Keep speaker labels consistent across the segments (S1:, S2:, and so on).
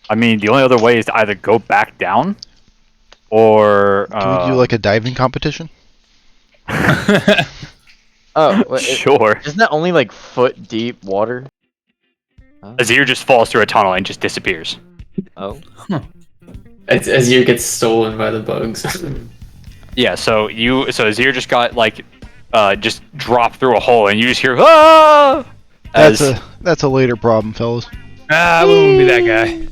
S1: I mean, the only other way is to either go back down, or
S2: Can we do like a diving competition?
S3: Oh, wait,
S1: sure.
S3: isn't that only like foot deep water?
S1: Azir just falls through a tunnel and just disappears.
S3: Oh.
S4: Azir gets stolen by the bugs.
S1: Yeah, so Azir just got just dropped through a hole, and you just hear ah.
S2: That's a later problem, fellas.
S5: I won't be that guy.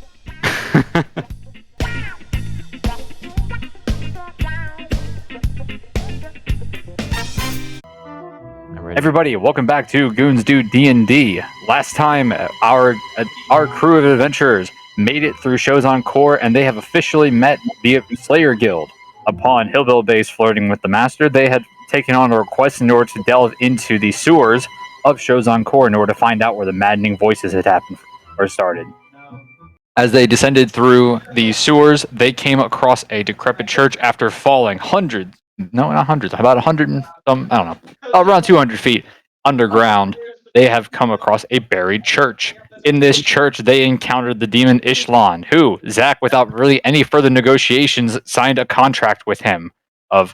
S1: Everybody, welcome back to Goons do DnD. Last time, our crew of adventurers made it through Shows on Core, and they have officially met the Slayer Guild. Upon Hillbill Base flirting with the Master, they had taken on a request in order to delve into the sewers of Shows on Core in order to find out where the maddening voices had happened or started. As they descended through the sewers, they came across a decrepit church after falling about 100 and some, I don't know, around 200 feet underground. They have come across a buried church. In this church, they encountered the demon Ishlan, who, Zach, without really any further negotiations, signed a contract with him of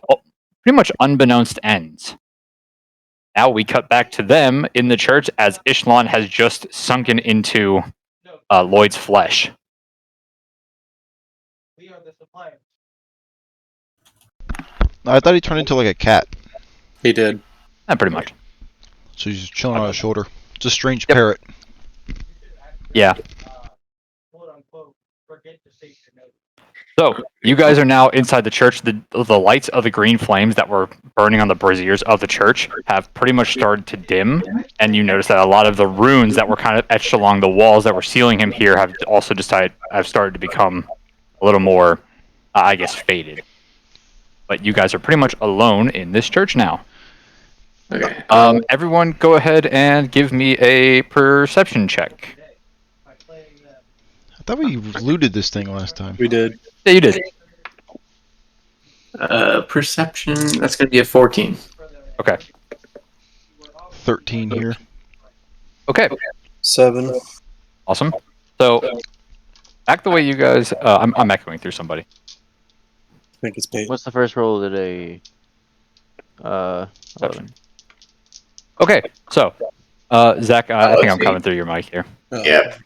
S1: pretty much unbeknownst ends. Now we cut back to them in the church as Ishlan has just sunken into Lloyd's flesh.
S2: I thought he turned into like a cat.
S4: He did.
S1: Pretty much.
S2: So he's just chilling on his shoulder. It's a strange parrot.
S1: Yeah. So, you guys are now inside the church. The lights of the green flames that were burning on the braziers of the church have pretty much started to dim, and you notice that a lot of the runes that were kind of etched along the walls that were sealing him here have also started to become a little more, I guess, faded. But you guys are pretty much alone in this church now.
S4: Okay.
S1: Everyone go ahead and give me a perception check.
S2: I thought we looted this thing last time.
S4: We did.
S1: Yeah, you did.
S4: Perception, that's going to be a 14.
S1: Okay.
S2: 13 here.
S1: Okay.
S4: 7.
S1: Awesome. So, back the way you guys... I'm echoing through somebody.
S4: I think it's paid.
S3: What's the first roll of the day? 11.
S1: Okay, so, Zach, I think I'm coming through your mic here.
S4: Yeah.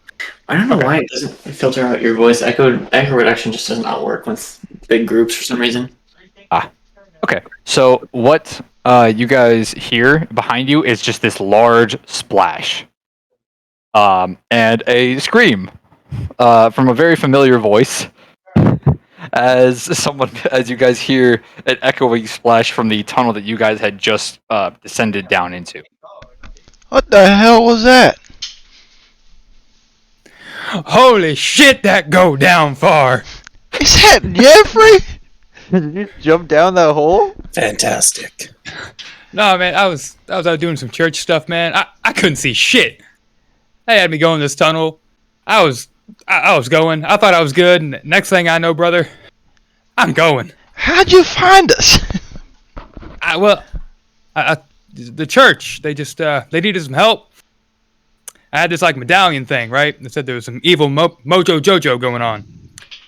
S4: I don't know why it doesn't filter out your voice. Echo reduction just does not work with big groups for some reason.
S1: Okay, so what you guys hear behind you is just this large splash. And a scream from a very familiar voice. As you guys hear an echoing splash from the tunnel that you guys had just descended down into.
S2: What the hell was that?
S5: Holy shit, that go down far.
S2: Is that Jeffrey?
S3: Did you jump down that hole?
S4: Fantastic.
S5: No, man, I was out doing some church stuff, man. I couldn't see shit. They had me going this tunnel. I was going. I thought I was good, and next thing I know, brother, I'm going.
S2: How'd you find us?
S5: The church, they needed some help. I had this like medallion thing, right? They said there was some evil mojo jojo going on,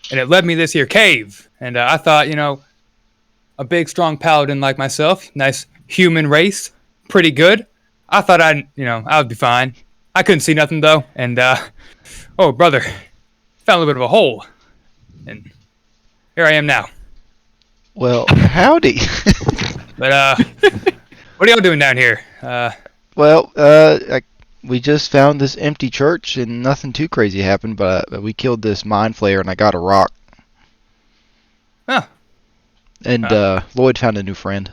S5: and it led me this here cave. And I thought, a big strong paladin like myself, nice human race, pretty good. I thought I would be fine. I couldn't see nothing though, and oh brother, found a little bit of a hole, and here I am now.
S2: Well, howdy.
S5: But what are y'all doing down here?
S2: We just found this empty church and nothing too crazy happened, but we killed this mind flayer and I got a rock.
S5: Huh.
S2: And Lloyd found a new friend.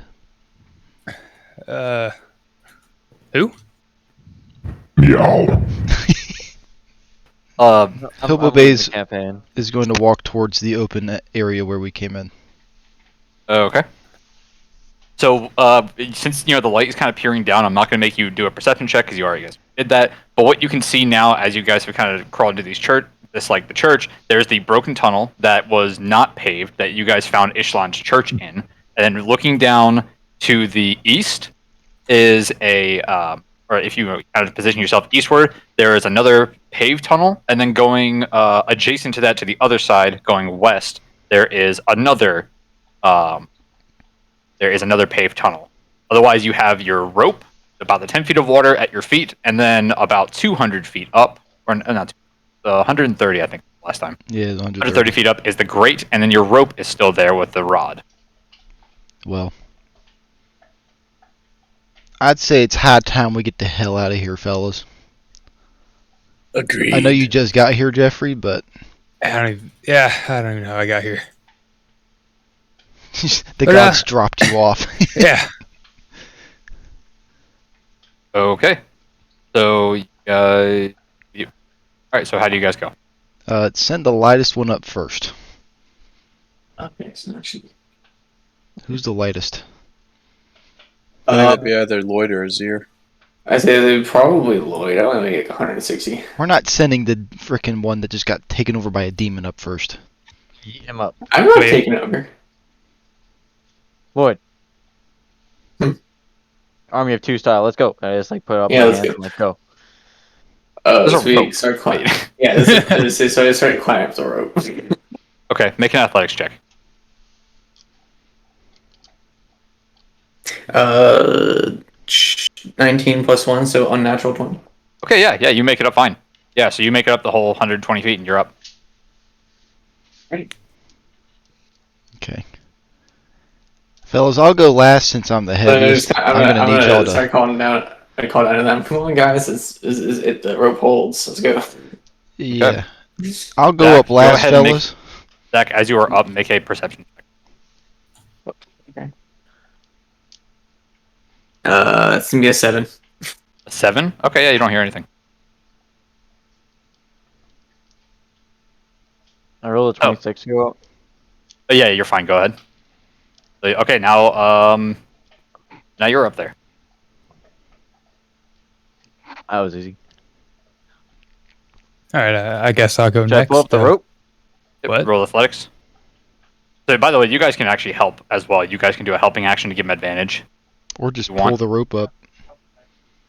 S5: Who?
S2: Hobo Bays
S3: campaign.
S2: is going to walk towards the open area where we came in.
S1: Okay. So, since the light is kind of peering down, I'm not going to make you do a perception check because you already guys did that. But what you can see now, as you guys have kind of crawled into the church, there's the broken tunnel that was not paved that you guys found Ishlan's church in, and then looking down to the east is a or if you kind of position yourself eastward, there is another paved tunnel, and then going adjacent to that to the other side, going west, there is another paved tunnel. Otherwise, you have your rope, about the 10 feet of water at your feet, and then about 200 feet up, or not 130, I think, last time.
S2: Yeah,
S1: 130 feet up is the grate, and then your rope is still there with the rod.
S2: Well, I'd say it's high time we get the hell out of here, fellas.
S6: Agreed.
S2: I know you just got here, Jeffrey, but
S5: I don't even know how I got here.
S2: the
S5: But,
S2: gods dropped you off.
S5: Yeah.
S1: Okay. So, all right. So, how do you guys go?
S2: Send the lightest one up first.
S4: Okay, so actually,
S2: Who's the lightest?
S6: I think that'd be either Lloyd or Azir.
S4: I say they probably Lloyd. I only make 160.
S2: We're not sending the frickin' one that just got taken over by a demon up first.
S3: Eat him up.
S4: I'm not
S5: Wait.
S4: taking over.
S3: Lloyd.
S4: Hmm.
S3: Army of two style. Let's go. I just like put up
S4: Yeah,
S3: my
S4: let's
S3: hands.
S4: go.
S3: Let's go.
S1: There's a
S4: So we
S1: rope.
S4: start climbing. Yeah, so I started climbing up the rope.
S1: Okay, make an athletics check.
S4: 19 plus 1, so unnatural 20.
S1: Okay, yeah, you make it up fine. Yeah, so you make it up the whole 120 feet, and you're up.
S4: Right.
S2: Okay. Fellas, I'll go last since I'm the heaviest. I'm gonna need y'all to.
S4: start calling down. I call down to them. Come on, guys! The rope holds. Let's go.
S2: Yeah. I'll go
S1: Zach,
S2: up last,
S1: ahead and
S2: fellas.
S1: Zach, as you are up, make a perception check.
S4: It's gonna be a 7.
S1: A 7? Okay, yeah, you don't hear anything.
S3: I rolled a 26 to go up.
S1: Yeah, you're fine. Go ahead. So, okay, now you're up there.
S3: That was easy.
S5: All right, I guess I'll go
S3: Should I
S5: next.
S3: pull up the rope?
S1: Yep,
S5: What?
S1: roll athletics. So, by the way, you guys can actually help as well. You guys can do a helping action to give them advantage.
S2: Or just
S1: You want-
S2: pull the rope up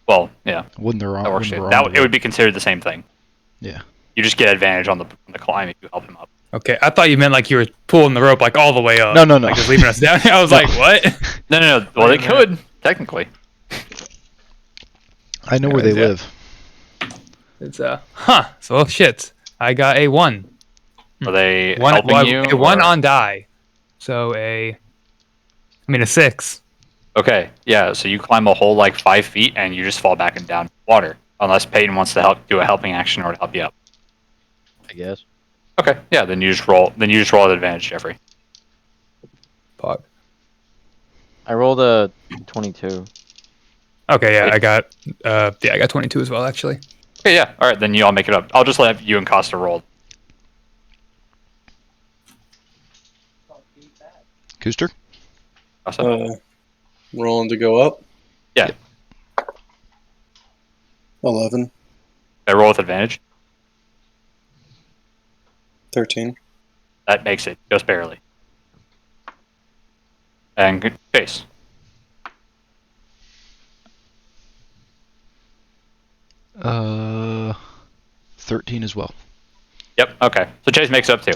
S1: Well, yeah,
S2: when they're on.
S1: that works
S2: when
S1: too.
S2: we're
S1: That
S2: on the
S1: it would
S2: rope.
S1: be considered the same thing.
S2: Yeah.
S1: You just get advantage on the climb if you help him up.
S5: Okay, I thought you meant like you were pulling the rope like all the way up.
S2: No.
S5: Like just leaving us down. I was
S2: No.
S5: like, what?
S1: No. Well, they
S5: Wait a minute.
S1: could technically.
S2: I know where they
S5: Yeah.
S2: live.
S5: It's So shit. I got a 1.
S1: Are they
S5: One,
S1: helping
S5: well,
S1: you?
S5: a 1
S1: or-
S5: on die. So a 6.
S1: Okay, yeah. So you climb a whole like 5 feet, and you just fall back in down water, unless Peyton wants to do a helping action or to help you up.
S3: I guess.
S1: Okay, yeah. Then you just roll. Then you just roll at advantage, Jeffrey.
S5: Fuck.
S3: I rolled a 22.
S5: Okay, yeah,
S1: Wait.
S5: I got 22 as well actually.
S1: Okay, yeah. All right, then you all make it up. I'll just let you and Costa roll.
S2: Cooster?
S1: Costa?
S6: Rolling to go up.
S1: Yeah.
S6: 11,
S1: I roll with advantage.
S6: 13.
S1: That makes it just barely. And good Chase.
S2: Uh, 13 as well.
S1: Yep. Okay. So Chase makes it up too.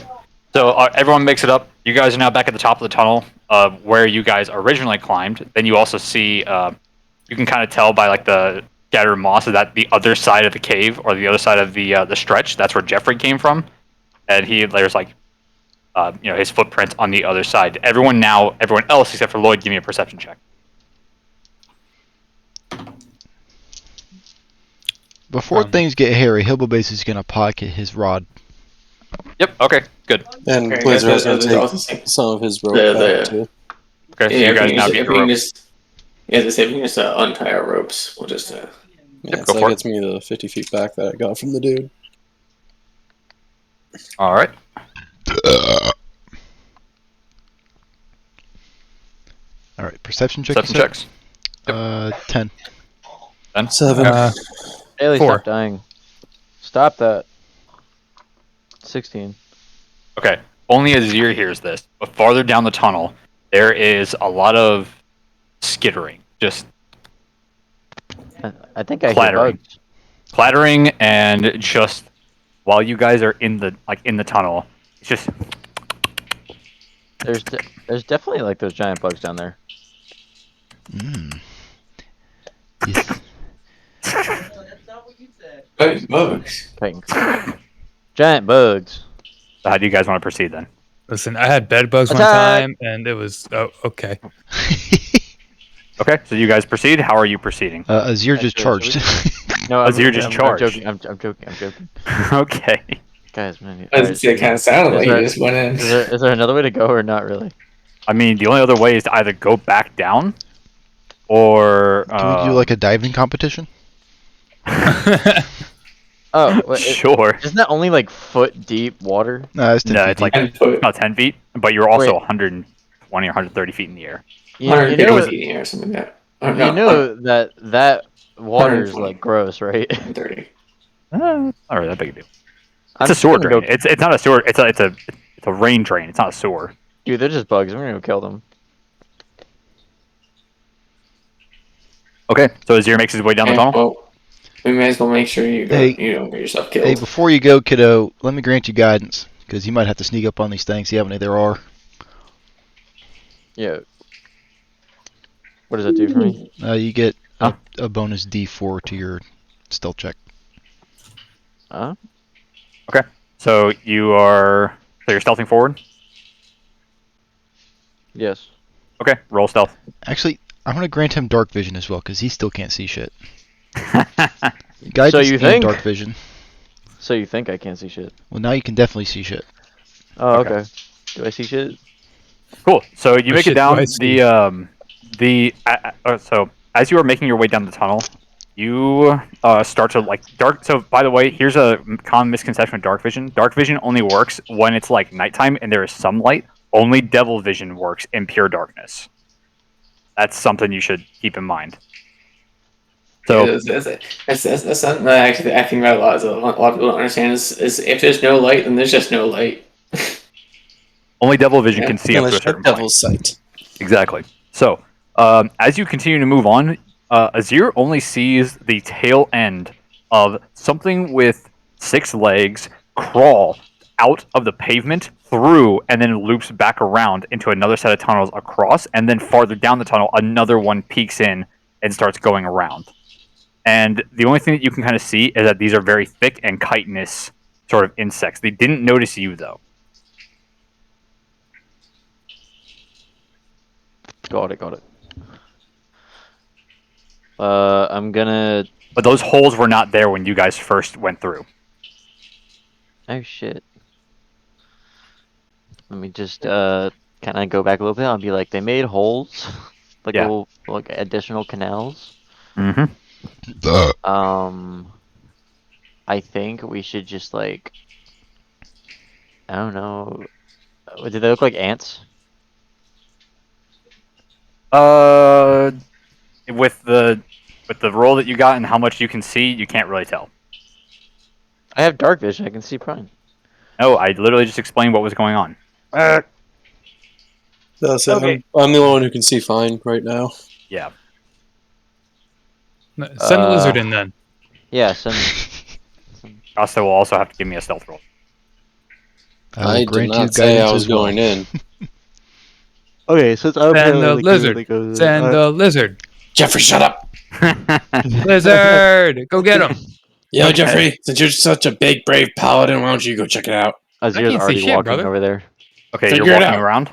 S1: So everyone makes it up. You guys are now back at the top of the tunnel, where you guys originally climbed. Then you also see, you can kind of tell by like the scattered moss, is that the other side of the cave or the other side of the stretch. That's where Jeffrey came from, and there's like, his footprints on the other side. Everyone else except for Lloyd, give me a perception check.
S2: Before things get hairy, Hillbilbase is gonna pocket his rod.
S1: Yep. Okay. Good.
S6: And
S4: Okay,
S6: Blizzard's
S4: guys,
S6: going
S4: there's
S6: to
S4: also
S6: take some of his rope
S4: the-
S6: back, too.
S1: Okay. So
S4: Yeah,
S1: you guys now
S4: if
S1: get
S4: we
S1: your
S4: can
S1: rope.
S4: just, as I say, if we can just untie our ropes, we'll just.
S6: Yeah,
S1: Yep,
S6: so
S1: go
S6: that
S1: for it.
S6: gets me the 50 feet back that I got from the dude.
S1: All right.
S2: All right, perception check.
S1: Perception
S2: you said?
S1: checks.
S2: 10.
S6: 7.
S3: Haley,
S5: 4.
S3: stop dying. Stop that. 16.
S1: Okay. Only Azir hears this, but farther down the tunnel, there is a lot of skittering. Just
S3: I think I hear
S1: Clattering.
S3: bugs.
S1: Clattering, and just while you guys are in the tunnel, it's just
S3: There's definitely like those giant bugs down there.
S2: Mm. Yes.
S4: Bugs.
S3: Titans. Giant bugs.
S1: So how do you guys want to proceed then?
S5: Listen, I had bed bugs one
S3: Attack!
S5: time, and it was okay.
S1: Okay, so you guys proceed. How are you proceeding?
S2: Azir just
S3: Actually,
S2: charged.
S3: No,
S1: Azir just charged.
S3: I'm joking. I'm joking.
S1: Okay.
S3: Guys, man.
S4: It kind of sounded like you just went in.
S3: Is there another way to go or not really?
S1: I mean, the only other way is to either go back down, or
S2: Can we do like a diving competition?
S3: Oh, wait,
S1: sure.
S3: isn't that only like foot deep water?
S2: No, it's 10
S1: No,
S2: feet
S1: it's like
S2: deep.
S4: 10 foot.
S1: about 10 feet, but you're also
S3: Wait.
S1: 120 or 130 feet in the air.
S3: You,
S4: 150
S3: you know,
S4: feet or something like that. Oh,
S3: you
S4: no,
S3: know that water is
S4: 120.
S3: like gross, right?
S4: 130.
S1: Not really that big a deal.
S3: I'm
S1: It's a
S3: just
S1: sewer
S3: gonna
S1: drain.
S3: go-
S1: It's not a sewer. It's a rain drain. It's not a sewer.
S3: Dude, they're just bugs. I'm gonna go kill them.
S1: Okay, so Azir makes his way down the
S4: Okay,
S1: tunnel.
S4: well, we may as well make sure you
S2: Hey.
S4: you don't get yourself killed.
S2: Hey, before you go, kiddo, let me grant you guidance, because you might have to sneak up on these things, see how many there are.
S3: Yeah. What does that do for me?
S2: You get
S1: Huh?
S2: a bonus D4 to your stealth check.
S3: Huh?
S1: So you're stealthing forward.
S3: Yes.
S1: Okay, roll stealth.
S2: Actually, I'm going to grant him dark vision as well, because he still can't see shit. Guidance
S3: So you
S2: and
S3: think?
S2: dark vision.
S3: So you think I can't see shit?
S2: Well, now you can definitely see shit.
S3: Oh,
S1: Okay.
S3: okay. Do I see shit?
S1: Cool. So you
S5: What
S1: make it
S5: shit do
S1: down
S5: I see?
S1: so as you are making your way down the tunnel, you start to like dark. So by the way, here's a common misconception with dark vision. Dark vision only works when it's like nighttime and there is some light. Only devil vision works in pure darkness. That's something you should keep in mind. So
S4: That's something that actually I think about a lot. A lot of people don't understand is if there's no light, then there's just no light.
S1: only devil vision
S4: Yeah,
S1: can see up to a certain point.
S6: Devil's sight.
S1: Exactly. So, as you continue to move on, Azir only sees the tail end of something with 6 legs crawl out of the pavement through and then loops back around into another set of tunnels across, and then farther down the tunnel, another one peeks in and starts going around. And the only thing that you can kind of see is that these are very thick and chitinous sort of insects. They didn't notice you, though.
S3: Got it. I'm gonna.
S1: But those holes were not there when you guys first went through.
S3: Oh shit. Let me just kind of go back a little bit. I'll be like, they made holes, like
S1: Yeah.
S3: little like additional canals.
S1: Mm-hmm.
S3: I think we should just like, I don't know. Did they look like ants?
S1: With the roll that you got and how much you can see, you can't really tell.
S3: I have dark vision. I can see prime.
S1: No, I literally just explained what was going on.
S6: That's it.
S3: Okay.
S6: I'm the only one who can see fine right now.
S1: Yeah.
S5: Send the lizard in then.
S3: Yeah, some.
S1: Costa will also have to give me a stealth roll.
S2: I will
S6: I did
S2: grant you
S6: not say
S2: guidance
S6: I was
S2: as well.
S6: going in.
S3: Okay, since I'm
S5: Send the lizard. Send the lizard.
S6: Jeffrey, shut up!
S5: Lizard! Go get him!
S6: Yo,
S1: Okay.
S6: Jeffrey, since you're such a big, brave paladin, why don't you go check it out?
S3: Azir's
S5: can't see
S3: already
S5: shit,
S3: walking
S5: brother.
S3: over there.
S1: Okay,
S6: Figure
S1: you're
S6: it
S1: walking
S6: out.
S1: around.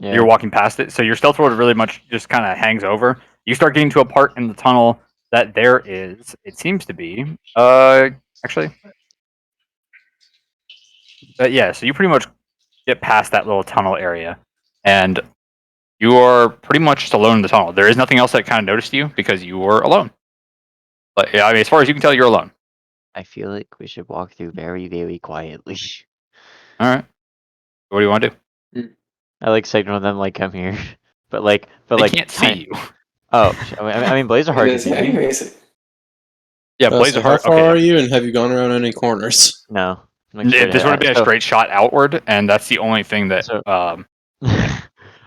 S3: Yeah.
S1: You're walking past it. So your stealth roll really much just kind of hangs over. You start getting to a part in the tunnel that there is, it seems to be, actually. Yeah, so you pretty much get past that little tunnel area. And you are pretty much just alone in the tunnel. There is nothing else that kind of noticed you because you were alone. But yeah, I mean, as far as you can tell, you're alone.
S3: I feel like we should walk through very, very quietly.
S1: All right. What do you want to do?
S3: I like signal them like come here, but
S1: They
S3: like
S1: can't see you.
S3: Oh, I mean, blades are hard to
S4: It is,
S3: see.
S4: anyways.
S1: Yeah, blades
S6: So
S1: are
S6: how
S1: hard.
S6: far
S1: Okay,
S6: are you, and have you gone around any corners?
S3: No, like
S1: If
S3: straight
S1: this would have
S3: ahead.
S1: been a straight shot outward, and that's the only thing that.
S3: So-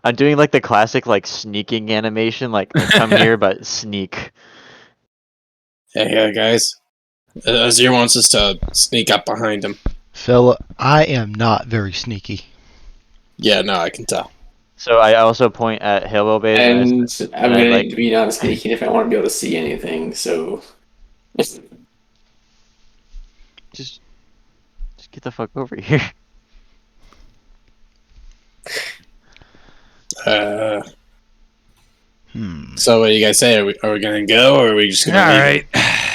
S3: I'm doing like the classic like sneaking animation, like come here but sneak.
S6: Hey, guys. Azir wants us to sneak up behind him.
S2: Fella, I am not very sneaky.
S6: Yeah, no, I can tell.
S3: So I also point at Halo Base
S4: And I'm
S3: I
S4: gonna
S3: like-
S4: need to be not sneaking if I want to be able to see anything. So
S3: just get the fuck over here.
S6: So what do you guys say? Are we gonna go, or are we just
S5: All
S6: gonna leave?
S5: right.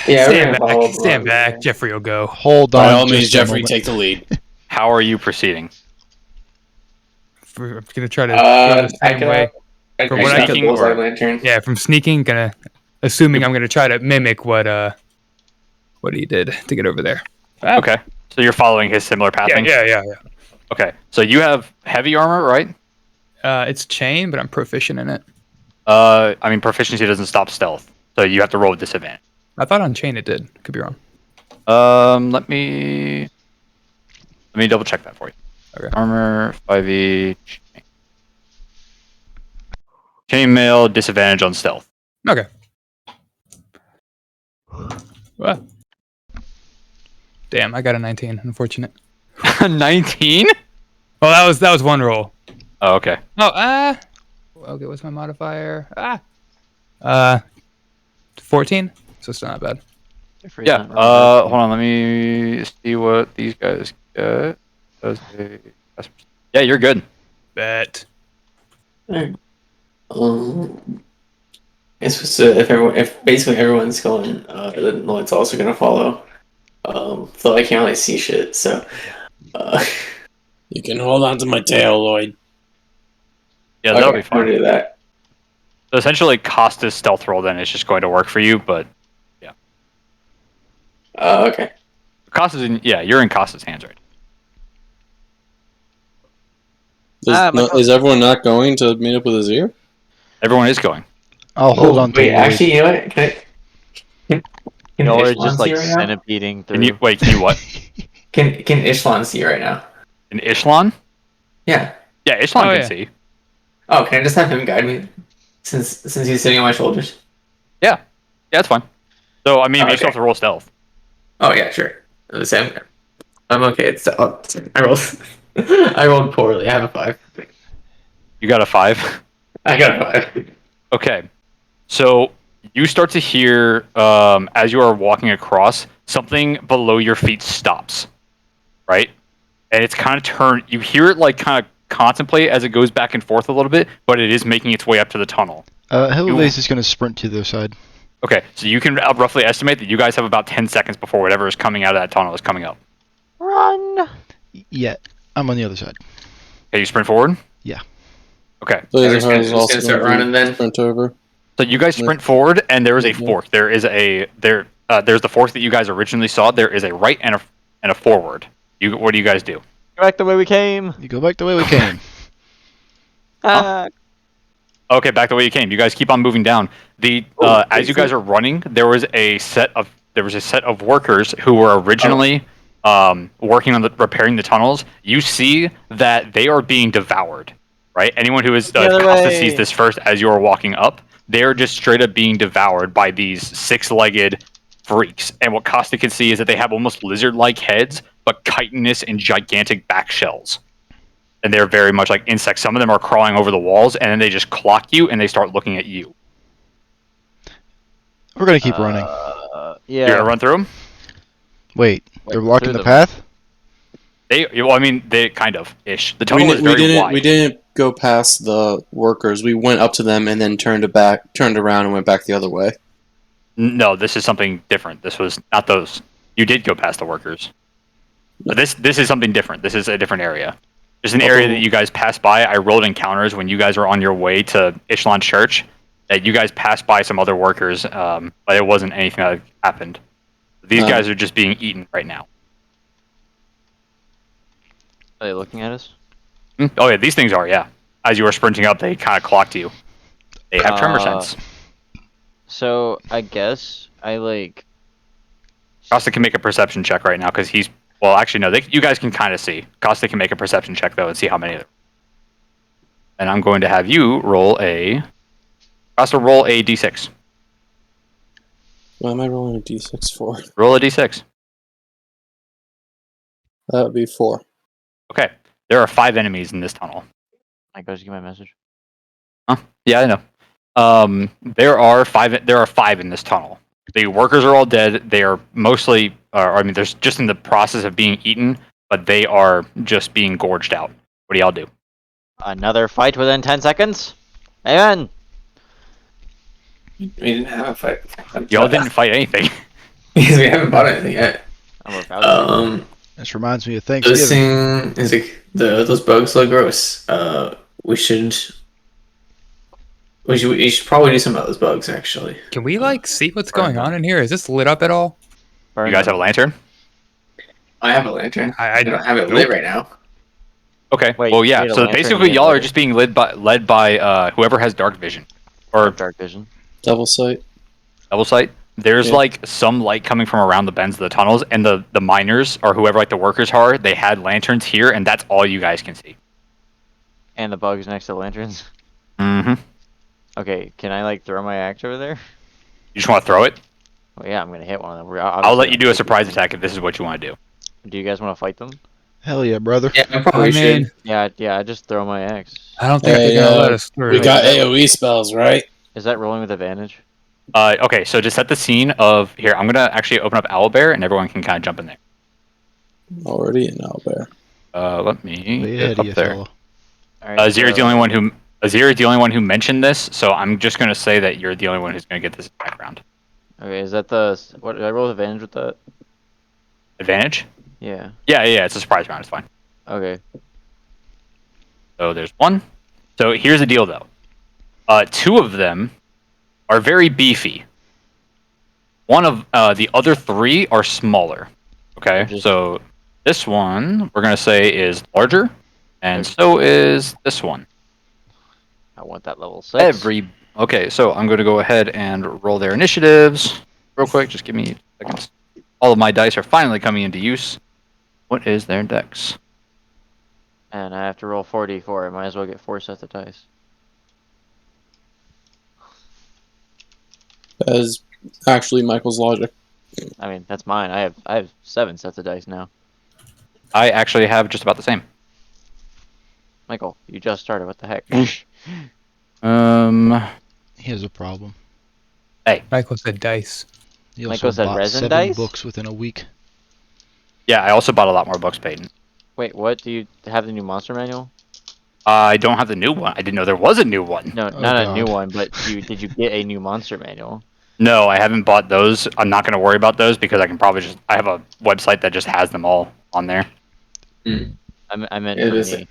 S4: Yeah, we're
S5: stand
S4: gonna follow
S5: back. Stand
S4: along
S5: back.
S4: there.
S5: Jeffrey will go.
S2: Hold on.
S6: By all
S2: just
S6: means,
S2: a
S6: Jeffrey,
S2: moment.
S6: take the lead.
S1: How are you proceeding?
S5: I'm gonna try to go the
S4: I
S5: same
S4: can.
S5: way.
S4: I
S5: From
S4: I
S5: what
S4: got
S5: I
S4: the
S1: can-
S4: bullseye
S1: or-
S4: lantern.
S5: Yeah, from sneaking, assuming I'm gonna try to mimic what he did to get over there. Ah,
S1: Okay. So you're following his similar pathing?
S5: Yeah.
S1: Okay. So you have heavy armor, right?
S5: It's chain, but I'm proficient in it.
S1: I mean, proficiency doesn't stop stealth, so you have to roll with disadvantage.
S5: I thought on chain it did. Could be wrong.
S1: Let me double check that for you.
S5: Okay.
S1: Armor 5e. Chainmail, disadvantage on stealth.
S5: Okay. What? Damn, I got a 19. Unfortunate.
S1: 19?
S5: Well, that was one roll.
S1: Oh, okay.
S5: Oh, okay. What's my modifier? 14. So still not bad.
S3: Jeffrey's
S1: Yeah.
S3: not wrong.
S1: Hold on. Let me see what these guys get. Yeah, you're good.
S5: Bet.
S4: It's supposed to, if basically everyone's going, then Lloyd's also gonna follow. Though I can't really see shit, so.
S6: You can hold on to my tail, Lloyd.
S1: Yeah, that'll be
S4: I'm
S1: fine.
S4: gonna do that.
S1: So essentially, Costa's stealth roll then is just going to work for you, but
S4: Okay.
S1: Costa's in. Yeah, you're in Costa's hands right
S6: Is everyone not going to meet up with Azir?
S1: Everyone is going.
S2: I'll hold on to
S4: Wait,
S2: Lloyd.
S4: actually, you know what? Can
S3: Y'all are
S4: Ishlan
S3: just like
S4: see right now?
S3: centipeding
S1: Can you
S3: through.
S1: wait? Can you what?
S4: Can Ishlan see right now?
S1: In Ishlan?
S4: Yeah.
S1: Yeah, Ishlan
S5: Oh,
S1: can
S5: yeah.
S1: see.
S4: Oh, can I just have him guide me? Since he's sitting on my shoulders.
S1: Yeah, that's fine. So I mean, you
S4: Okay.
S1: still have to roll stealth.
S4: Oh yeah, sure. I'm okay. I rolled. I rolled poorly. I have a 5.
S1: You got a 5.
S4: I got a 5.
S1: Okay, so you start to hear as you are walking across, something below your feet stops, right? And it's kind of turned. You hear it like kind of contemplate as it goes back and forth a little bit, but it is making its way up to the tunnel.
S2: Hellbase is going to sprint to the other side.
S1: Okay, so you can roughly estimate that you guys have about 10 seconds before whatever is coming out of that tunnel is coming up.
S3: Run!
S2: Yeah, I'm on the other side.
S1: Okay, you sprint forward?
S2: Yeah.
S1: Okay.
S6: Blazer
S4: just gonna-
S6: Heart is
S4: just
S6: also
S4: gonna start
S6: going to
S4: running then.
S6: sprint over.
S1: So you guys sprint forward, and there is a
S6: Mhm.
S1: fork. There's the fork that you guys originally saw. There is a right and a forward. What do you guys do?
S3: Go back the way we came.
S2: You go back the way we came.
S3: Ah,
S1: Okay, back the way you came. You guys keep on moving down. As you guys are running, there was a set of workers who were originally working on repairing the tunnels. You see that they are being devoured. Right? Anyone who is
S3: The other
S1: Costa
S3: way.
S1: sees this first as you are walking up. They are just straight up being devoured by these 6-legged freaks. And what Costa can see is that they have almost lizard-like heads, but chitinous and gigantic back shells. And they're very much like insects. Some of them are crawling over the walls, and then they just clock you, and they start looking at you.
S2: We're going to keep running.
S1: You're gonna
S3: yeah.
S1: run through them?
S2: Wait, they're blocking
S3: through
S2: the
S3: them.
S2: path?
S1: They kind of ish. The tunnel is very wide.
S6: We didn't go past the workers. We went up to them and then turned around and went back the other way.
S1: No, this is something different. This was not those. You did go past the workers. But this is something different. This is a different area. There's an area that you guys passed by. I rolled encounters when you guys were on your way to Ishlan Church. That you guys passed by some other workers, but it wasn't anything that happened. These
S6: Oh.
S1: guys are just being eaten right now.
S3: Are they looking at us?
S1: Oh yeah, these things are, yeah. As you were sprinting up, they kind of clocked you. They have tremor sense.
S3: So I guess I like.
S1: Costa can make a perception check right now because he's. Well, actually, no. You guys can kind of see. Costa can make a perception check though and see how many. And I'm going to have you roll a. Costa, roll a d6.
S6: What am I rolling a d6 for?
S1: Roll a d6.
S6: That would be 4.
S1: Okay. There are 5 enemies in this tunnel.
S3: I go just get my message.
S1: Yeah, I know. There are 5. There are 5 in this tunnel. The workers are all dead. They are mostly, they're just in the process of being eaten, but they are just being gorged out. What do y'all do?
S3: Another fight within 10 seconds? Amen!
S4: We didn't have a fight.
S1: Y'all didn't fight anything.
S4: Because we haven't bought anything yet.
S3: I'm about to.
S2: This reminds me of
S4: This
S2: Thanksgiving.
S4: thing is like those bugs look gross. We should probably do some of those bugs actually.
S5: Can we like see what's going on in here? Is this lit up at all?
S3: Burn
S1: You guys have a
S3: them.
S1: lantern?
S4: I have a lantern.
S5: I
S4: don't have it
S5: nope.
S4: lit right now.
S1: Okay.
S3: Wait,
S1: well,
S3: you
S1: yeah.
S3: need a
S1: So
S3: lantern,
S1: basically,
S3: you
S1: y'all are
S3: need
S1: just being led by whoever has dark vision or
S3: dark vision.
S6: Double sight.
S1: double sight. There's
S6: Yeah.
S1: like some light coming from around the bends of the tunnels, and the miners or whoever like the workers are, they had lanterns here, and that's all you guys can see.
S3: And the bugs next to the lanterns.
S1: Mm-hmm. You
S3: Okay, can I like throw my axe over there?
S1: just want to throw it?
S3: Well, yeah, I'm gonna hit one of them.
S1: I'll let you do a surprise attack if this is what you want to do.
S3: Do you guys want to fight them?
S2: Hell yeah, brother.
S4: Yeah, I probably
S5: I mean,
S4: should.
S3: Yeah, I just throw my axe.
S5: I don't think
S6: Hey,
S5: they're gonna let us through.
S6: We got AoE spells, right?
S3: Is that rolling with advantage?
S1: Okay, so to set the scene of here, I'm gonna actually open up Owlbear, and everyone can kind of jump in there.
S6: Already in Owlbear.
S1: Let me
S2: Way
S1: get
S2: ahead of
S1: up
S2: you,
S1: there.
S2: fella.
S3: Alright,
S1: Azir is the only one who mentioned this, so I'm just gonna say that you're the only one who's gonna get this background
S3: Okay, is that the what? Did I roll with advantage with that?
S1: advantage.
S3: Yeah.
S1: Yeah, it's a surprise round. It's fine.
S3: Okay.
S1: So there's one. So here's the deal, though. 2 of them are very beefy. One of the other 3 are smaller. Okay,
S3: Just-
S1: so this one we're gonna say is larger, and
S3: Okay.
S1: so is this one.
S3: I want that level 6.
S1: Okay, so I'm going to go ahead and roll their initiatives real quick. Just give me seconds. All of my dice are finally coming into use. What is their dex?
S3: And I have to roll 4d4. I might as well get 4 sets of dice.
S6: That is actually Michael's logic.
S3: I mean, that's mine. I have 7 sets of dice now.
S1: I actually have just about the same.
S3: Michael, you just started. What the heck?
S2: He has a problem.
S5: Michael said dice.
S2: He
S3: Michael
S2: also
S3: said
S2: bought
S3: resin
S2: 7
S3: dice?
S2: books within a week.
S1: Yeah, I also bought a lot more books, Peyton.
S3: Wait, what? Do you have the new monster manual?
S1: I don't have the new one. I didn't know there was a new one.
S3: No,
S2: Oh,
S3: not a
S2: God.
S3: new one, but did you get a new monster manual?
S1: No, I haven't bought those. I'm not going to worry about those because I can probably I have a website that just has them all on there.
S3: I meant
S4: It
S3: for
S4: is-
S3: me.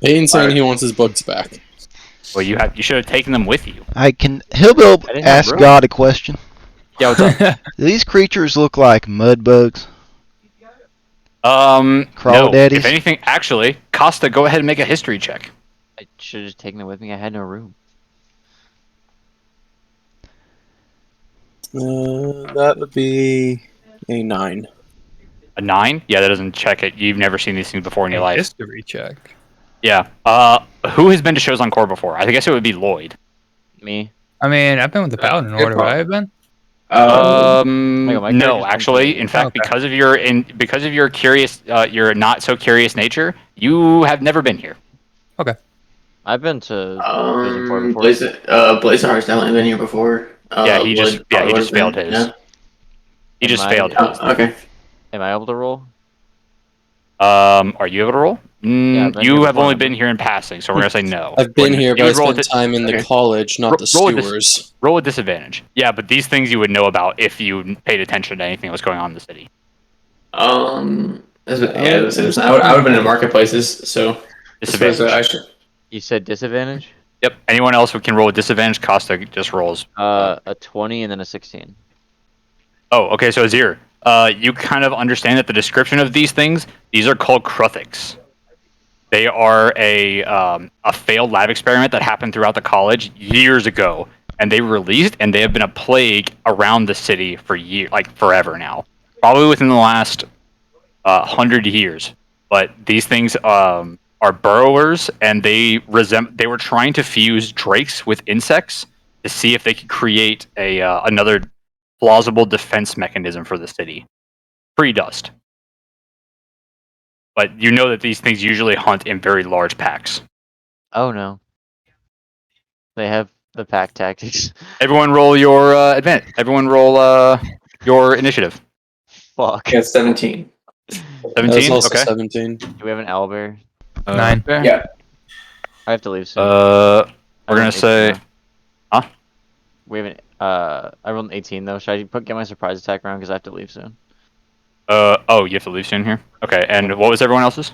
S6: Aiden's saying he wants his books back.
S1: Well, you should have taken them with you.
S2: Hillbill
S3: I didn't have
S2: ask
S3: room.
S2: God a question.
S1: Yeah, what's up?
S2: Do these creatures look like mud bugs?
S1: No.
S2: Crawdaddies?
S1: If anything, actually, Costa, go ahead and make a history check.
S3: I should have just taken them with me. I had no room.
S6: That would be a 9.
S1: A 9? Yeah, that doesn't check it. You've never seen these things before in your life.
S5: History check.
S1: Yeah. Who has been to shows on Core before? I guess it would be Lloyd.
S3: Me?
S5: I mean, I've been with the Paladin
S4: good
S5: Order.
S4: call.
S5: Right? I've been.
S3: Michael, my
S1: No,
S3: character's
S1: actually,
S3: been
S1: in fact,
S5: Okay.
S1: because of your curious, your not so curious nature, you have never been here.
S3: I've been to Vision 4 before.
S4: Blazar's definitely been here before.
S1: Yeah, he just
S4: Wood
S1: failed
S4: been,
S1: his.
S4: yeah.
S1: He just
S3: Am I-
S1: failed.
S4: Oh, okay.
S3: Am I able to roll?
S1: Are you able to roll?
S3: I've been
S1: You
S3: here
S1: have
S3: before,
S1: only
S3: I've
S1: been
S3: been-
S1: here in passing, so we're gonna say no.
S6: I've been here,
S1: You
S6: but I
S1: would roll
S6: spent
S1: di-
S6: time in the
S4: okay.
S6: college, not the
S1: Roll this-
S6: sewers.
S1: Roll a disadvantage. Yeah, but these things you would know about if you paid attention to anything that was going on in the city.
S4: I would have been in marketplaces, so I suppose
S1: Disadvantage.
S4: I should.
S3: You said disadvantage?
S1: Yep. Anyone else who can roll a disadvantage, Costa just rolls.
S3: A 20 and then a 16.
S1: Oh, okay. So Azir, you kind of understand that the description of these things, these are called Kruthiks. They are a failed lab experiment that happened throughout the college years ago, and they were released, and they have been a plague around the city for forever now, probably within the last 100 years. But these things are burrowers, and they were trying to fuse drakes with insects to see if they could create a another plausible defense mechanism for the city pre-dust. But you know that these things usually hunt in very large packs.
S3: Oh no. They have the pack tactics.
S1: Everyone roll your Everyone roll your initiative.
S3: Fuck.
S4: I got 17.
S6: That was
S1: 17.
S6: also
S1: Okay.
S6: 17.
S3: Do we have an owlbear?
S5: 9.
S1: Okay.
S4: Yeah.
S3: I have to leave soon.
S1: We're
S3: I rolled
S1: gonna
S3: an 18
S1: say.
S3: though.
S1: Huh?
S3: We haven't. I rolled an 18 though. Should I get my surprise attack round because I have to leave soon?
S1: Oh, you have to leave soon here. Okay. And what was everyone else's?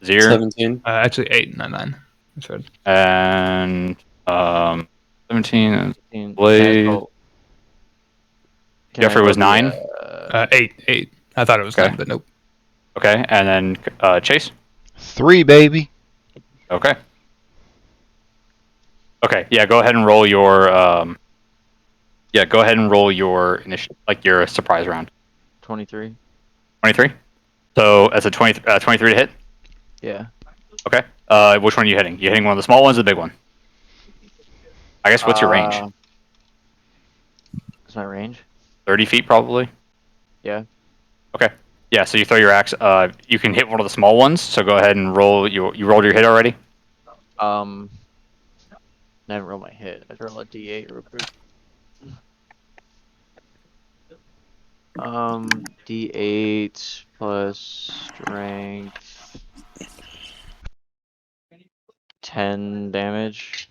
S1: 0
S6: 17.
S5: Actually, 8, not 9. That's right.
S1: and 17.
S3: 18. Can I
S1: Blade.
S3: roll- can I
S1: Jeffrey
S3: roll
S1: was
S3: the,
S1: 9.
S5: 8. I thought it was
S1: Okay.
S5: 9, but nope.
S1: Okay, and then Chase.
S2: 3, baby.
S1: Okay. Okay, yeah. Go ahead and roll your. Yeah, go ahead and roll your your surprise round.
S3: 23.
S1: 23. So that's a 23 to hit.
S3: Yeah.
S1: Okay. Which one are you hitting? You hitting one of the small ones or the big one? I guess what's your range?
S3: What's my range?
S1: 30 feet probably.
S3: Yeah.
S1: Okay. Yeah. So you throw your axe. You can hit one of the small ones. So go ahead and roll. You rolled your hit already.
S3: I haven't rolled my hit. I roll a D8 real quick. D8 plus strength. 10 damage.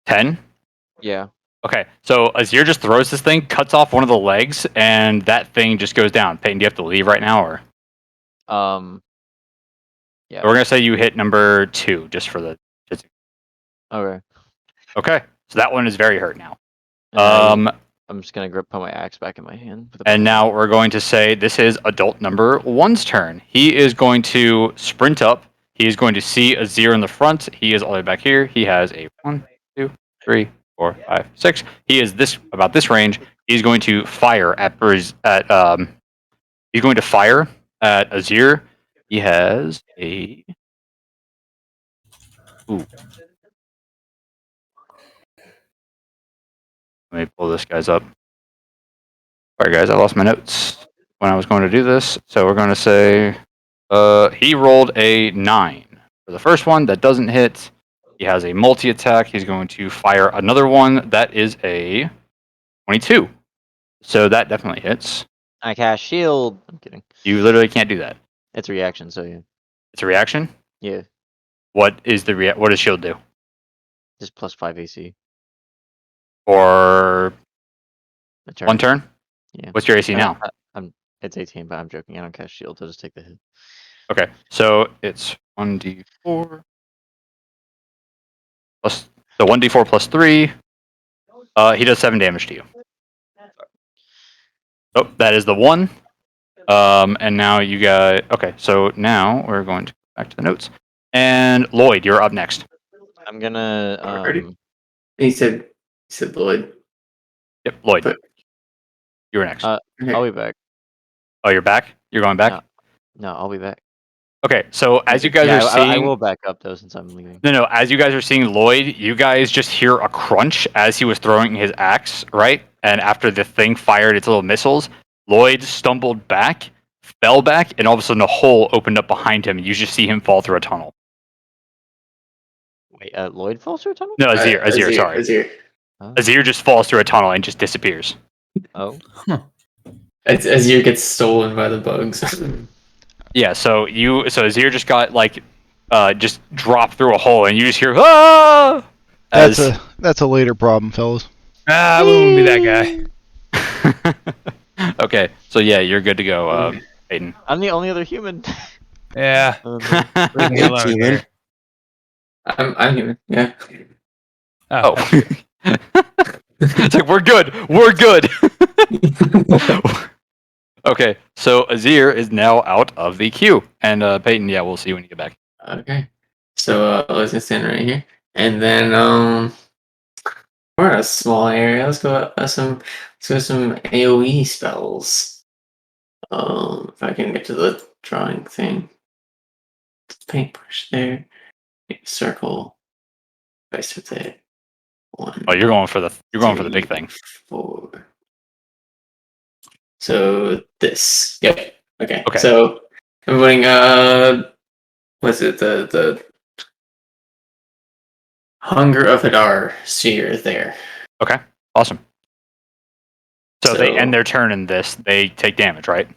S1: 10.
S3: Yeah.
S1: Okay. So Azir just throws this thing, cuts off one of the legs, and that thing just goes down. Peyton, do you have to leave right now, or
S3: Yeah.
S1: we're gonna say you hit number 2 just for the.
S3: Okay.
S1: Okay. So that one is very hurt now.
S3: And I'm just gonna put my axe back in my hand.
S1: And now we're going to say this is adult number 1's turn. He is going to sprint up. He is going to see Azir in the front. He is all the way back here. He has a 1, 2, 3, 4, 5, 6. He is about this range. He's going to fire he's going to fire at Azir. He has a. Ooh. Let me pull this guy's up. Sorry, guys, I lost my notes when I was going to do this. So we're going to say he rolled a 9 for the first one. That doesn't hit. He has a multi-attack. He's going to fire another one. That is a 22. So that definitely hits.
S3: I cast shield. I'm kidding.
S1: You literally can't do that.
S3: It's a reaction, so yeah.
S1: It's a reaction?
S3: Yeah.
S1: What does shield do?
S3: Just plus 5 AC.
S1: For
S3: A turn.
S1: 1 turn?
S3: Yeah.
S1: What's your AC now?
S3: It's 18, but I'm joking. I don't cast shield. I'll just take the hit.
S1: Okay, so it's 1d4 plus 1d4 plus 3. He does 7 damage to you. Oh, that is the 1. And now you guys. Okay, so now we're going to go back to the notes. And Lloyd, you're up next.
S3: I'm gonna
S4: Alrighty. He said Lloyd.
S1: Yep, Lloyd.
S4: But-
S1: You were next.
S4: Okay.
S3: I'll be back.
S1: Oh, you're back? You're going back?
S3: No, I'll be back.
S1: Okay, so as you guys are seeing.
S3: I will back up though since I'm leaving.
S1: No, as you guys are seeing Lloyd, you guys just hear a crunch as he was throwing his axe, right? And after the thing fired its little missiles, Lloyd stumbled back, fell back, and all of a sudden a hole opened up behind him. You just see him fall through a tunnel.
S3: Wait, Lloyd falls through a tunnel?
S1: No, Azir, sorry.
S4: Azir.
S3: Oh.
S1: Azir just falls through a tunnel and just disappears.
S3: Oh.
S4: Azir gets stolen by the bugs.
S1: Yeah, so Azir just got just dropped through a hole, and you just hear ah.
S2: That's a later problem, fellas.
S5: Ah, we won't be that guy.
S1: Okay, so yeah, you're good to go, Aiden.
S3: I'm the only other human.
S5: Yeah. Leave me alone
S6: Human.
S5: here.
S4: I'm human. Yeah.
S5: Oh.
S1: Oh. It's like we're good. We're good. Okay, so Azir is now out of the queue, and Peyton, yeah, we'll see you when you get back.
S4: Okay. So let's just stand right here, and then we're in a small area. Let's go some AOE spells. If I can get to the drawing thing, paintbrush there, make a circle, I start there. 1.
S1: Oh, you're going for the big thing.
S4: 4. So this. Yep. Okay.
S1: Okay.
S4: So I'm putting what's it, the Hunger of Hadar sphere there.
S1: Okay. Awesome. So they end their turn in this, they take damage, right?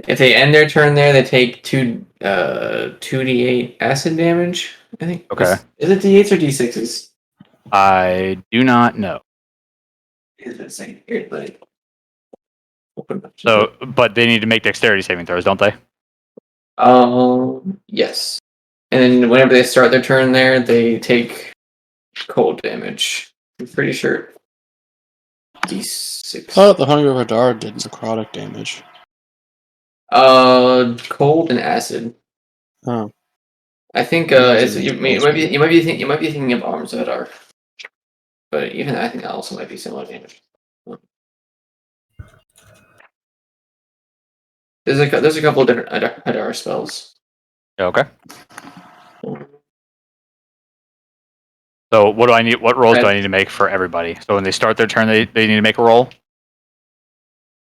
S4: If they end their turn there, they take 2d8 acid damage, I think.
S1: Okay.
S4: Is it d8s or d6s?
S1: I do not know.
S4: Is it saying here? Like,
S1: So, but they need to make dexterity saving throws, don't they?
S4: yes. And then whenever they start their turn there, they take cold damage. I'm pretty sure. D6.
S6: I thought the Hunger of Hadar did necrotic damage.
S4: Cold and acid.
S6: Oh.
S4: I think you might be thinking of Arms of Hadar. But even I think that also might be similar damage. There's a couple of different Hadar spells.
S1: Okay. So what do I need? What rolls do I need to make for everybody? So when they start their turn, they need to make a roll.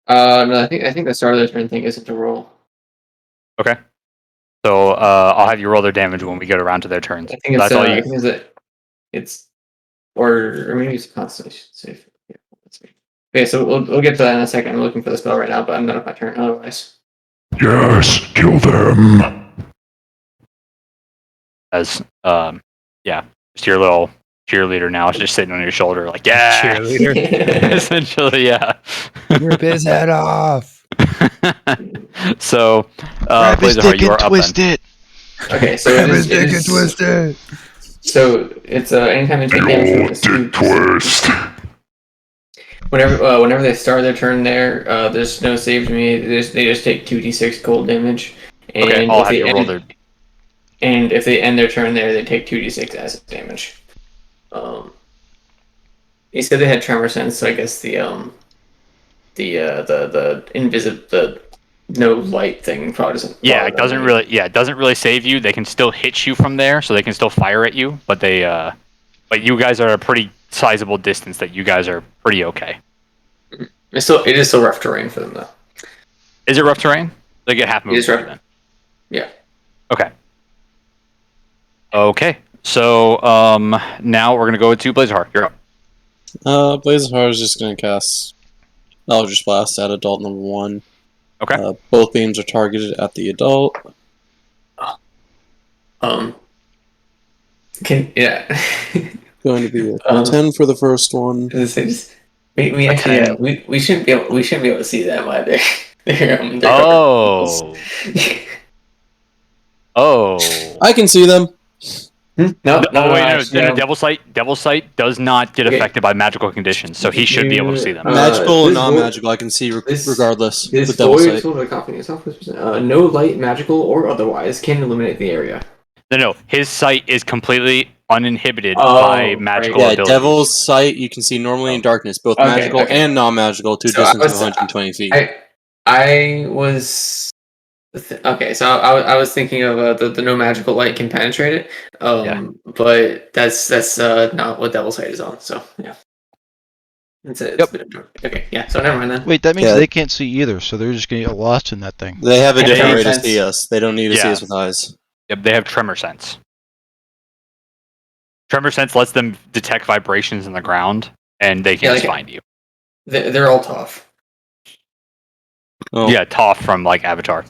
S4: No, I think the start of the turn thing isn't a roll.
S1: Okay. So I'll have you roll their damage when we get around to their turns.
S4: I think it's I think it's or maybe it's a constellation save. Yeah, that's me. Okay, so we'll get to that in a second. I'm looking for the spell right now, but I'm done with my turn otherwise.
S7: Yes, kill them.
S1: As yeah, just your little cheerleader now is just sitting on your shoulder, like yeah,
S5: Cheerleader.
S1: essentially, yeah.
S5: Rip his head off.
S1: So,
S2: Grab his
S1: Blazerheart,
S2: dick
S1: you are
S2: and
S1: up
S2: twist
S1: then.
S2: it.
S4: Okay, so
S5: Grab
S4: it
S5: his
S4: is,
S5: dick and twist it.
S4: So it's anytime they take
S7: Big
S4: damage
S7: old
S4: from
S7: dick twist.
S4: whenever they start their turn there, there's no save to me. They just take 2d6 cold damage. And
S1: Okay, I'll
S4: if
S1: have
S4: they
S1: you roll their.
S4: And if they end their turn there, they take 2d6 acid damage. He said they had tremor sense, so I guess the no light thing probably doesn't.
S1: Yeah, it doesn't really. Yeah, it doesn't really save you. They can still hit you from there, so they can still fire at you. But they, but you guys are a pretty sizable distance. That you guys are pretty okay.
S4: It is still rough terrain for them though.
S1: Is it rough terrain? They get half
S4: It is
S1: movement
S4: rough.
S1: then.
S4: Yeah.
S1: Okay. Okay. So now we're gonna go to Blazerheart. You're up.
S6: Blazerheart is just gonna cast Eldritch Blast at adult number 1.
S1: Okay.
S6: Both beams are targeted at the adult. Going to be a 10 for the first one.
S4: We actually we shouldn't be able to see them either. they're
S1: Oh. Oh.
S6: I can see them.
S4: No,
S1: Devil Sight does not get affected by magical conditions, so he should be able to see them.
S6: Magical and non-magical, I can see regardless.
S4: This
S6: with Devil Sight.
S4: No light, magical or otherwise, can illuminate the area.
S1: No, his sight is completely uninhibited by magical
S6: Yeah,
S1: abilities.
S6: Devil's Sight you can see normally in darkness, both magical and non-magical, to a distance of 120 feet.
S4: I was okay, so I was thinking of the no magical light can penetrate it, but that's not what Devil's Sight is on. So yeah, it's a bit of dark. Okay, yeah. So never mind then.
S2: Wait, that means they can't see either, so they're just gonna get lost in that thing.
S6: They have a different way to
S4: sense.
S6: see us. They don't need to see us with eyes.
S1: Yep, they have tremor sense. Tremor sense lets them detect vibrations in the ground, and they can just find you.
S4: They're all tough.
S6: Oh.
S1: Yeah, Toph from like Avatar.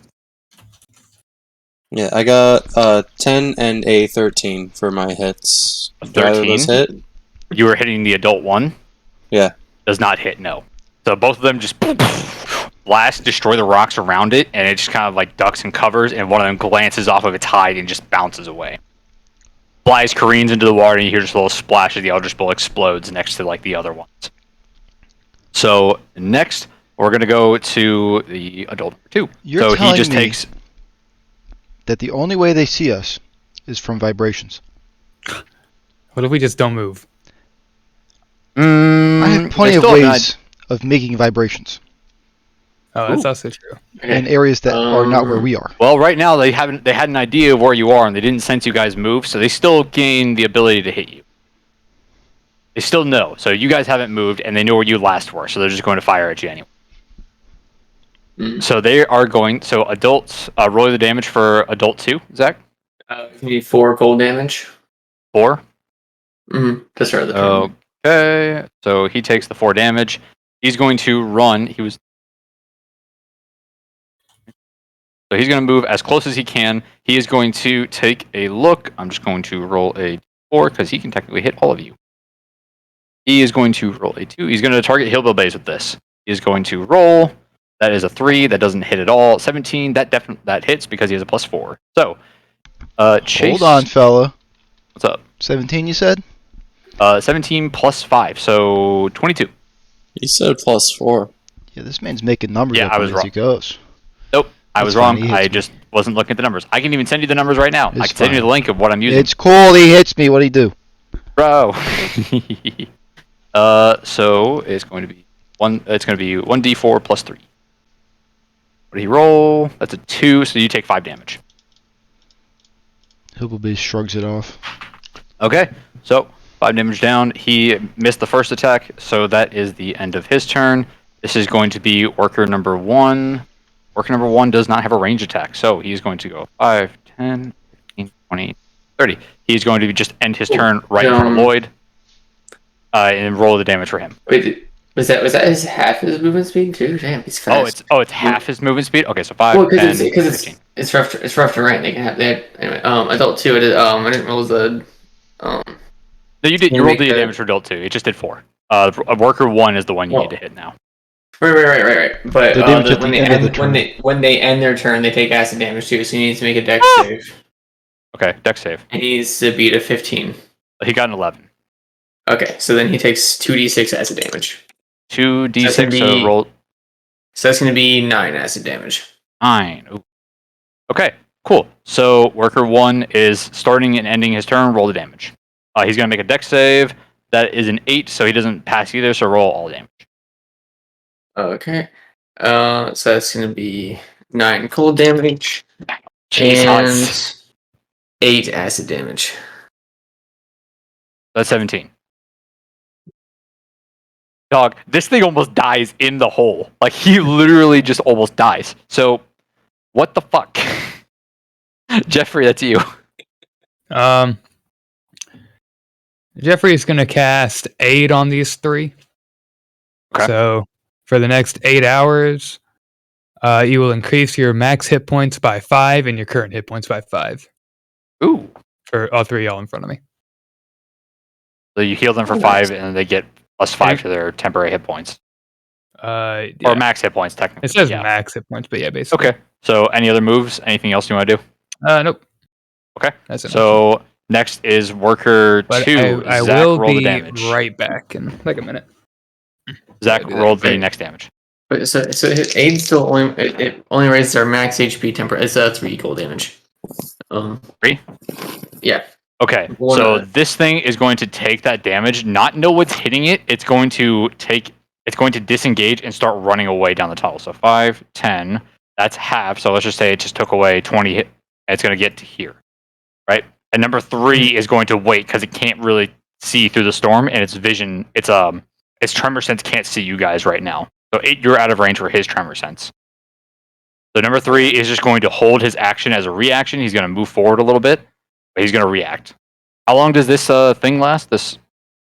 S6: Yeah, I got 10 and a 13 for my hits. Do either of those
S1: 13?
S6: hit?
S1: You were hitting the adult one.
S6: Yeah.
S1: Does not hit, no. So both of them just blast, destroy the rocks around it, and it just kind of like ducks and covers, and one of them glances off of its hide and just bounces away. Flies, careens into the water, and you hear just a little splash as the Eldritch Bolt explodes next to like the other ones. So next, we're gonna go to the adult number 2.
S2: You're
S1: so
S2: telling
S1: he just
S2: me
S1: takes
S2: that the only way they see us is from vibrations.
S5: What if we just don't move?
S2: I have plenty of ways of making vibrations
S5: Oh, that's also true.
S2: in areas that are not where we are.
S1: Well, right now they had an idea of where you are, and they didn't sense you guys move, so they still gain the ability to hit you. They still know. So you guys haven't moved, and they know where you last were. So they're just going to fire at you anyway. So they are going. So adults, roll the damage for adult 2, Zach.
S4: It's gonna be 4 cold damage.
S1: 4.
S4: To start the turn.
S1: Okay. So he takes the 4 damage. He's going to run. So he's going to move as close as he can. He is going to take a look. I'm just going to roll a 4 because he can technically hit all of you. He is going to roll a 2. He's going to target Hillbill Bays with this. He is going to roll. That is a 3. That doesn't hit at all. 17. That hits because he has a +4. So, Chase.
S2: Hold on, fella.
S1: What's up?
S2: 17, you said?
S1: 17 plus 5, so 22.
S6: He said +4.
S2: Yeah, this man's making numbers
S1: Yeah,
S2: up
S1: I was
S2: as
S1: wrong.
S2: he goes.
S1: Nope, I was
S2: That's fine,
S1: wrong.
S2: he hits
S1: I
S2: me.
S1: just wasn't looking at the numbers. I can even send you the numbers right now. I
S2: It's
S1: can send you
S2: fine.
S1: the link of what I'm using.
S2: It's cool, he hits me, what'd he do?
S1: Bro. So it's going to be 1d4 plus 3. What did he roll? That's a 2, so you take 5 damage.
S2: Hillbilly shrugs it off.
S1: Okay, so 5 damage down. He missed the first attack, so that is the end of his turn. This is going to be worker number 1. Worker number 1 does not have a range attack, so he's going to go 5, 10, 15, 20, 30. He's going to just end his turn right in front of Lloyd and roll the damage for him.
S4: Wait, was that his half his movement speed too? Damn, he's fast.
S1: It's half his movement speed? Okay, so 5, 10, 15.
S4: It's rough to rank. They can have that. Anyway, adult 2. I didn't roll the.
S1: No, you did. You rolled the damage for adult 2. It just did 4. Worker 1 is the one you need to hit now.
S4: Right. But
S2: The damage at the end of the turn.
S4: when they end their turn, they take acid damage too. So he needs to make a dex save.
S1: Okay, dex save.
S4: And he needs to beat a 15.
S1: He got an 11.
S4: Okay, so then he takes 2d6 acid damage.
S1: 2d6, so roll
S4: So that's going to be 9 acid damage.
S1: 9. Ooh. Okay, cool. So worker 1 is starting and ending his turn. Roll the damage. He's going to make a dex save. That is an 8, so he doesn't pass either, so roll all damage.
S4: Okay. So that's going to be 9 cold damage.
S1: Jesus.
S4: And 8 acid damage.
S1: That's 17. Dog, this thing almost dies in the hole. Like, he literally just almost dies. So, what the fuck? Jeffrey, that's you.
S5: Jeffrey is going to cast Aid on these 3.
S1: Okay.
S5: So, for the next 8 hours, you will increase your max hit points by 5 and your current hit points by 5.
S1: Ooh.
S5: For all 3 of y'all in front of me.
S1: So you heal them for 5, and they get +5 to their temporary hit points.
S5: Yeah.
S1: Or max hit points, technically.
S5: It says
S1: yeah.
S5: max hit points, but yeah, basically.
S1: Okay. So, any other moves? Anything else you want to do?
S5: Nope.
S1: Okay.
S5: That's enough.
S1: So, next is worker 2.
S5: But I
S1: Zach,
S5: will
S1: roll the
S5: be
S1: damage.
S5: right back in like a minute.
S1: Zach,
S5: do that.
S1: roll the next damage.
S4: But so his aid still it only raises our max HP temper. It's 3 cold damage.
S1: 3?
S4: Yeah.
S1: Okay,
S4: One
S1: so
S4: of it.
S1: this thing is going to take that damage, not know what's hitting it. It's going to disengage and start running away down the tunnel. So 5, 10, that's half. So let's just say it just took away 20 hit, and it's going to get to here, right? And number 3 is going to wait because it can't really see through the storm, and its vision, its tremor sense can't see you guys right now. So you're out of range for his tremor sense. So number 3 is just going to hold his action as a reaction. He's going to move forward a little bit. But he's going to react. How long does this thing last? This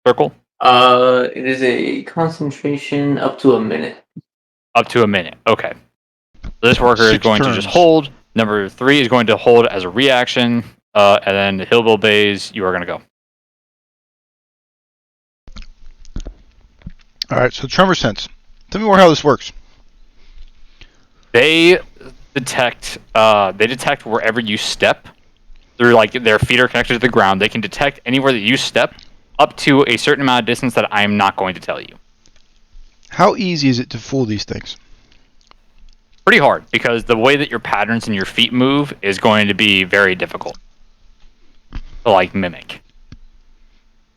S1: circle?
S4: It is a concentration up to a minute.
S1: Up to a minute. Okay. So this worker is
S2: 6
S1: going to
S2: turns.
S1: just hold. Number 3 is going to hold as a reaction. And then the Hillbill Bays, you are going to go.
S2: Alright, so Tremor Sense. Tell me more how this works.
S1: They detect wherever you step. Through like their feet are connected to the ground. They can detect anywhere that you step up to a certain amount of distance that I am not going to tell you.
S2: How easy is it to fool these things?
S1: Pretty hard, because the way that your patterns and your feet move is going to be very difficult to like mimic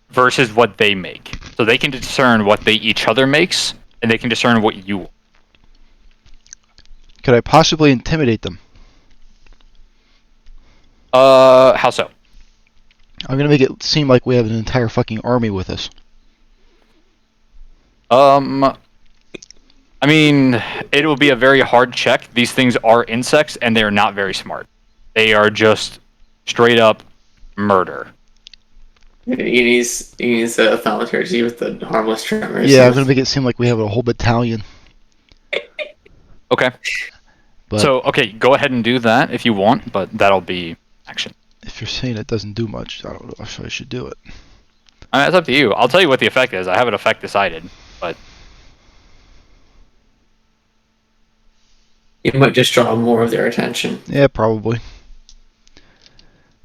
S1: versus what they make. So they can discern what each other makes, and they can discern what you.
S2: Could I possibly intimidate them?
S1: How so?
S2: I'm gonna make it seem like we have an entire fucking army with us.
S1: I mean, it will be a very hard check. These things are insects, and they are not very smart. They are just straight up murder.
S4: He needs a thaumaturgy with the harmless tremors.
S2: Yeah, I'm gonna make it seem like we have a whole battalion.
S1: Okay.
S2: But
S1: So, okay, go ahead and do that if you want, but that'll be action.
S2: if you're saying it doesn't do much, I don't know if I should do it.
S1: I mean, it's up to you. I'll tell you what the effect is. I have an effect decided, but
S4: You might just draw more of their attention.
S2: Yeah, probably.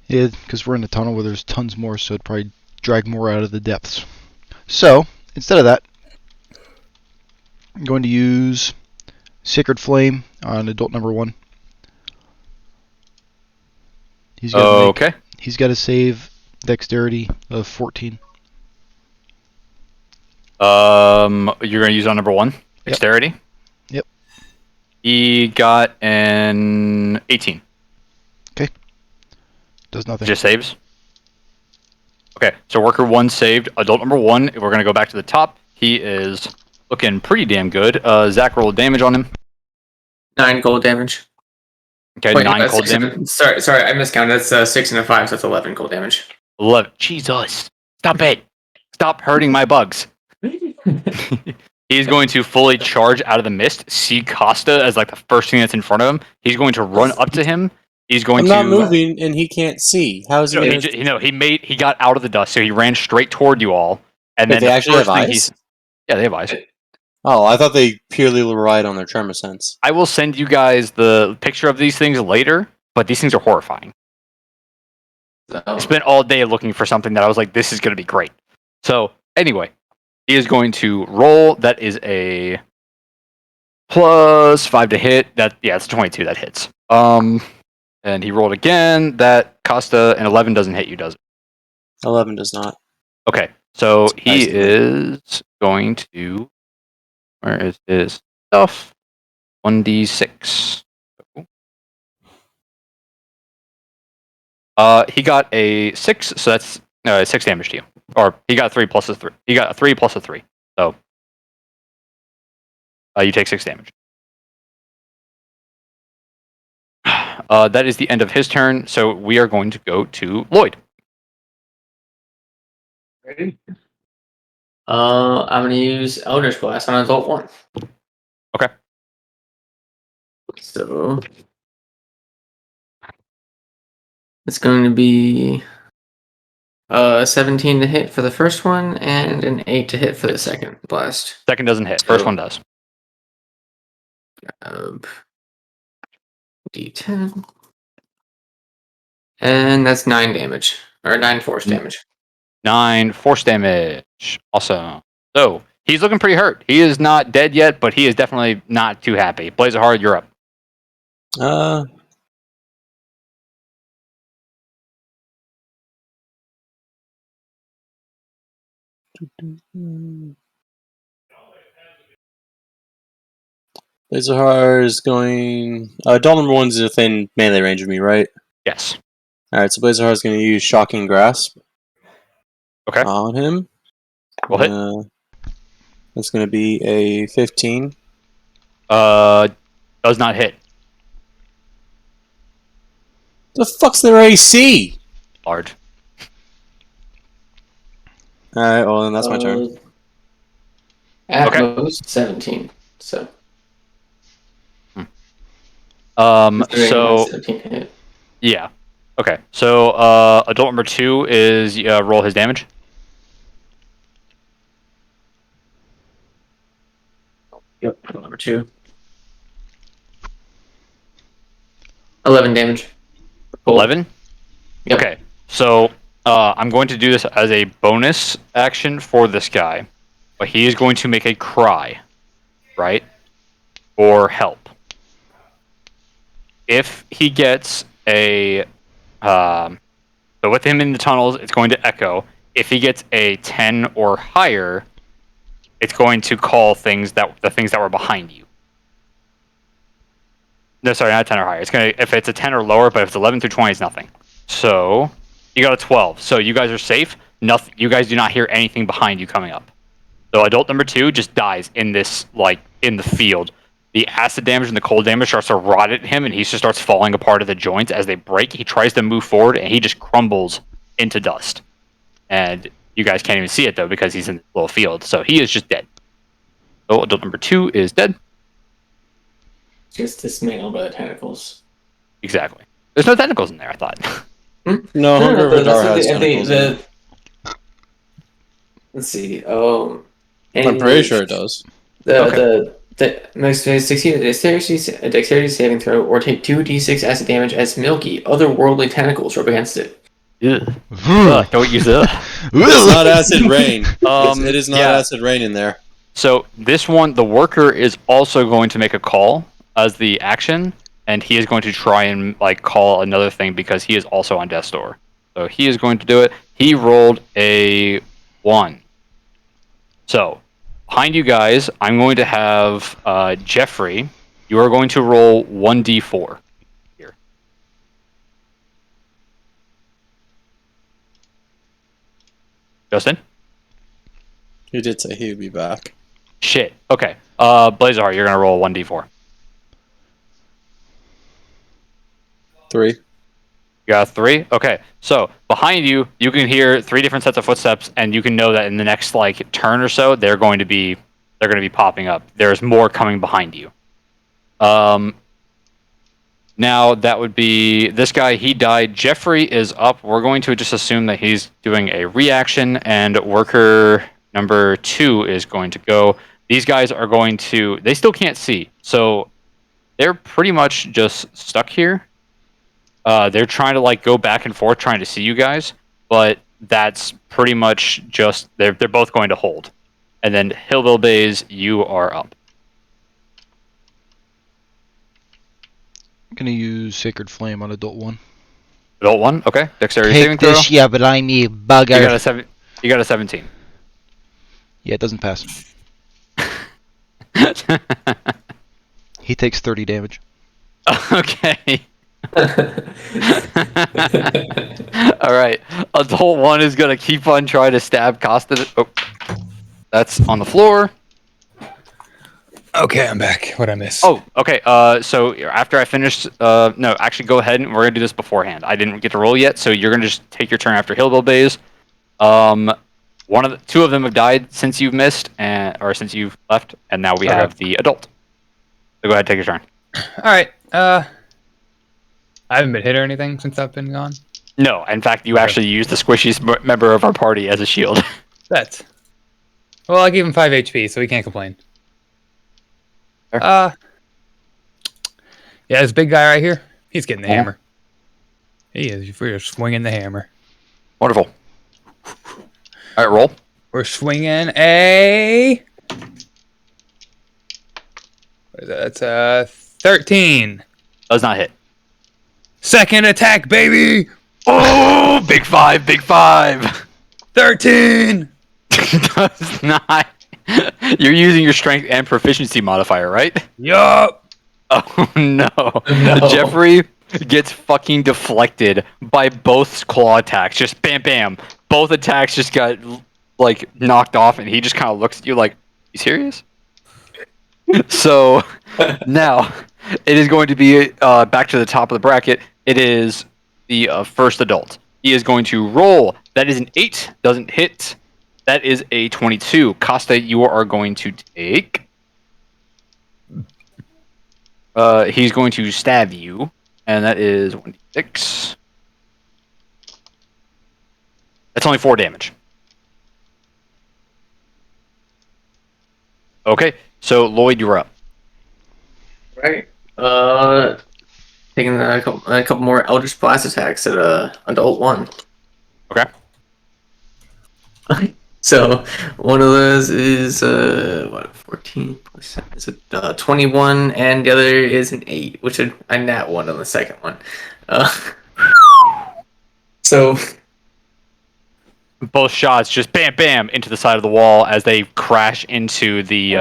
S2: Yeah, because we're in a tunnel where there's tons more, so it'd probably drag more out of the depths. So, instead of that, I'm going to use Sacred Flame on adult number 1. He's got to save Dexterity of 14.
S1: You're gonna use on number 1, Dexterity.
S2: Yep.
S1: He got an 18.
S2: Okay. Does nothing.
S1: Just saves. Okay, so worker 1 saved. Adult number 1. We're gonna go back to the top. He is looking pretty damn good. Zach, roll damage on him.
S4: 9 cold damage.
S1: Okay,
S4: Wait,
S1: 9
S4: that's
S1: cold
S4: 6
S1: damage.
S4: Sorry, I miscounted. That's 6 and a 5, so that's 11 cold damage.
S1: 11. Jesus. Stop it. Stop hurting my bugs. He's going to fully charge out of the mist, see Costa as like the first thing that's in front of him. He's going to run up to him. He's going
S6: I'm
S1: to
S6: not moving, and he can't see. How is he?
S1: He got out of the dust, so he ran straight toward you all. And
S6: Wait,
S1: then
S6: they
S1: the
S6: actually
S1: first
S6: have
S1: thing
S6: eyes?
S1: he's yeah, they have eyes.
S6: Oh, I thought they purely relied on their tremor sense.
S1: I will send you guys the picture of these things later, but these things are horrifying. I spent all day looking for something that I was like, this is going to be great. So, anyway, he is going to roll. That is a plus 5 to hit. It's 22 that hits. And he rolled again. That Costa, an 11 doesn't hit you, does it?
S6: 11 does not.
S1: Okay, so he
S6: Surprisingly.
S1: is going to. Where is his stuff? 1d6. He got a 6, so that's 6 damage to you. Or he got 3 plus a 3. He got a 3 plus a 3. So you take 6 damage. That is the end of his turn, so we are going to go to Lloyd.
S4: Ready? I'm gonna use Eldritch Blast on adult 1.
S1: Okay.
S4: So it's going to be 17 to hit for the first one and an 8 to hit for the second blast.
S1: Second doesn't hit. First one does.
S4: D10. And that's 9 damage. Or 9 force damage.
S1: 9 force damage. Awesome. So he's looking pretty hurt. He is not dead yet, but he is definitely not too happy. Blazer Hard, you're up.
S6: Blazahar is going. Adult number 1's within melee range of me, right?
S1: Yes.
S6: Alright, so Blazahar is going to use Shocking Grasp.
S1: Okay.
S6: On him.
S1: We'll hit.
S6: That's going to be a 15.
S1: Does not hit.
S6: The fuck's their AC?
S1: Large.
S6: Alright, well then that's my turn.
S4: At
S1: Okay.
S4: most 17. So.
S1: So
S4: 17 to hit.
S1: yeah. Okay. So adult number 2 is roll his damage.
S4: Yep. Adult number 2. 11 damage. Cool.
S1: 11.
S4: Yep.
S1: Okay. So I'm going to do this as a bonus action for this guy, but he is going to make a cry, right? Or help. If he gets a, so with him in the tunnels, it's going to echo. If he gets a 10 or higher, it's going to call the things that were behind you. No, sorry, not 10 or higher. It's gonna if it's a 10 or lower, but if it's 11 through 20, it's nothing. So you got a 12. So you guys are safe. Nothing. You guys do not hear anything behind you coming up. So adult number 2 just dies in this, like, in the field. The acid damage and the cold damage starts to rot at him, and he just starts falling apart at the joints as they break. He tries to move forward, and he just crumbles into dust. And you guys can't even see it, though, because he's in the little field. So he is just dead. So adult number 2 is dead.
S4: Just dismantled by the tentacles.
S1: Exactly. There's no tentacles in there, I thought.
S6: No, Hunger of Adar has tentacles in it.
S4: Let's see.
S6: I'm pretty sure it does.
S4: The most succeed a dexterity saving throw or take 2d6 acid damage as milky, otherworldly tentacles rub against it.
S1: Ugh. Don't use it.
S6: It's not acid rain. It is not acid rain in there.
S1: So this one, the worker is also going to make a call as the action, and he is going to try and like call another thing because he is also on death's door. So he is going to do it. He rolled a 1. So behind you guys, I'm going to have Jeffrey. You are going to roll 1d4 here. Justin?
S6: He did say he would be back.
S1: Shit. Okay. Blazar, you're going to roll 1d4.
S6: 3.
S1: You got a 3? Okay. So behind you, you can hear 3 different sets of footsteps, and you can know that in the next like turn or so, they're going to be popping up. There's more coming behind you. Now that would be this guy. He died. Jeffrey is up. We're going to just assume that he's doing a reaction, and worker number 2 is going to go. These guys are going to. They still can't see, so they're pretty much just stuck here. They're trying to like go back and forth, trying to see you guys, but that's pretty much just they're both going to hold. And then Hillbill Bays, you are up.
S2: I'm gonna use Sacred Flame on adult 1.
S1: Adult 1, okay. Dexterity saving
S2: Take
S1: throw.
S2: this, yeah, but I'm a bugger.
S1: You got a 17.
S2: Yeah, it doesn't pass. He takes 30 damage.
S1: Okay. All right. Adult 1 is gonna keep on trying to stab Costa. Oh, that's on the floor.
S5: Okay, I'm back. What'd I miss?
S1: Oh, okay. So after I finish, no, actually, go ahead and we're gonna do this beforehand. I didn't get to roll yet, so you're gonna just take your turn after Hillbill Bays. Two of them have died since you've missed, or since you've left, and now we have the adult. So go ahead, take your turn.
S5: All right. I haven't been hit or anything since I've been gone.
S1: No, in fact, you actually used the squishiest member of our party as a shield.
S5: That's. Well, I gave him 5 HP, so he can't complain.
S1: Fair.
S5: Yeah, this big guy right here, he's getting the hammer. He is. We're swinging the hammer.
S1: Wonderful. All right, roll.
S5: We're swinging a. What is that? That's 13.
S1: Does not hit.
S5: Second attack, baby.
S1: Oh, big 5, big 5.
S5: 13.
S1: Does not. You're using your strength and proficiency modifier, right?
S5: Yup.
S1: Oh no. Jeffrey gets fucking deflected by both claw attacks. Just bam bam. Both attacks just got like knocked off, and he just kind of looks at you like, "You serious?" So now it is going to be back to the top of the bracket. It is the first adult. He is going to roll. That is an 8. Doesn't hit. That is a 22. Costa, you are going to take. He's going to stab you, and that is 1d6. That's only 4 damage. Okay, so Lloyd, you're up.
S4: Right. Taking a couple more Eldritch Blast attacks at adult 1.
S1: Okay.
S4: So one of those is 14 plus 7 is 21, and the other is an 8, which I nat 1 on the second one. So
S1: both shots just bam bam into the side of the wall as they crash into the.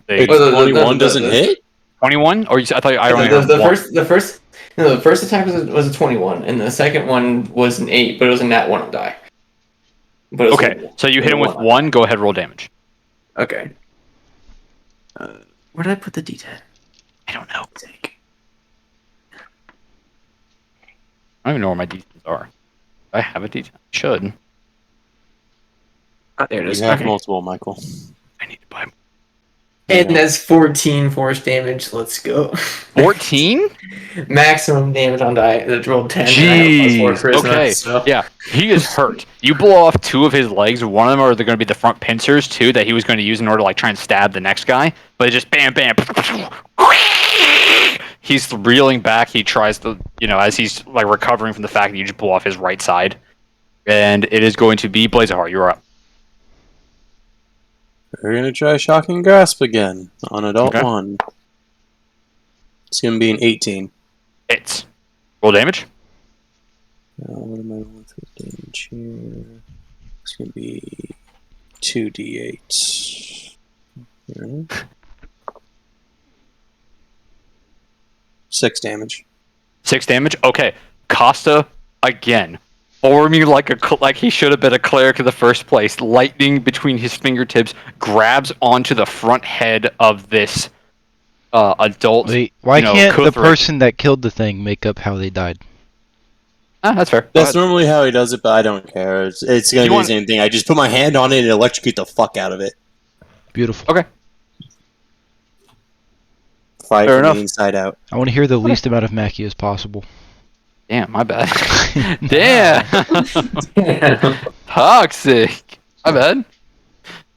S6: 21 doesn't hit?
S1: 21? Or I thought I only
S4: the first attack was a 21, and the second one was an 8, but it was a nat 1 on die.
S1: Okay, so you hit him with 1. Go ahead, roll damage.
S4: Okay. Where did I put the D10? I don't know.
S1: I don't even know where my D10s are. Do I have a D10? Should.
S4: Oh, there it
S6: You
S4: is.
S6: have
S4: Okay.
S6: multiple, Michael.
S1: I need to buy more.
S4: And that's 14 force damage. Let's go.
S1: 14?
S4: Maximum damage on die. That rolled 10. And I have a +4
S1: Jeez.
S4: charisma,
S1: Okay.
S4: So.
S1: Yeah, he is hurt. You blow off 2 of his legs. One of them are going to be the front pincers too that he was going to use in order to like try and stab the next guy. But it just bam, bam. He's reeling back. He tries to, as he's like recovering from the fact that you just blew off his right side. And it is going to be Blazehar. You're up.
S6: We're gonna try Shocking Grasp again on Adult
S1: Okay.
S6: 1. It's gonna be an 18.
S1: Hits. Roll damage.
S6: What am I rolling for damage here? It's gonna be 2d8. Alright. 6 damage.
S1: 6 damage. Okay. Costa again. Forming like he should have been a cleric in the first place. Lightning between his fingertips grabs onto the front head of this adult.
S2: Wait, why can't the
S1: Kuthric.
S2: person that killed the thing make up how they died?
S1: Ah, that's fair. Go
S6: That's
S1: ahead.
S6: normally how he does it, but I don't care. It's gonna
S1: You
S6: be
S1: want-
S6: the same thing. I just put my hand on it and electrocute the fuck out of it.
S2: Beautiful.
S1: Okay.
S6: Fry it
S1: Fair
S6: from
S1: enough.
S6: the inside out.
S2: I want to hear the least amount of Mackie as possible.
S1: Damn, my bad. Damn. Toxic. My bad.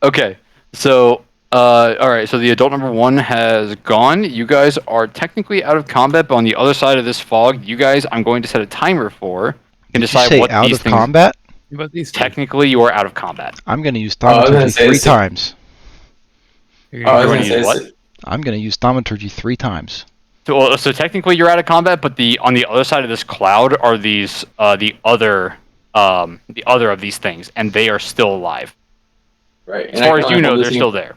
S1: Okay. So, all right. So the adult number 1 has gone. You guys are technically out of combat, but on the other side of this fog, you guys, I'm going to set a timer for.
S2: Did
S1: And
S2: you
S1: decide
S2: say
S1: what
S2: out
S1: these
S2: of
S1: things.
S2: combat?
S5: What about these two?
S1: Technically, you are out of combat.
S2: I'm going to use
S4: I was gonna
S2: thaumaturgy
S4: say
S2: 3
S4: so-
S2: times.
S5: You're
S4: Oh, I was
S5: gonna
S4: gonna
S1: use
S4: say
S1: what?
S4: this-
S2: I'm going to use thaumaturgy 3 times.
S1: So technically, you're out of combat, but on the other side of this cloud are these the other of these things, and they are still alive.
S4: Right.
S1: As far as you know, they're still there.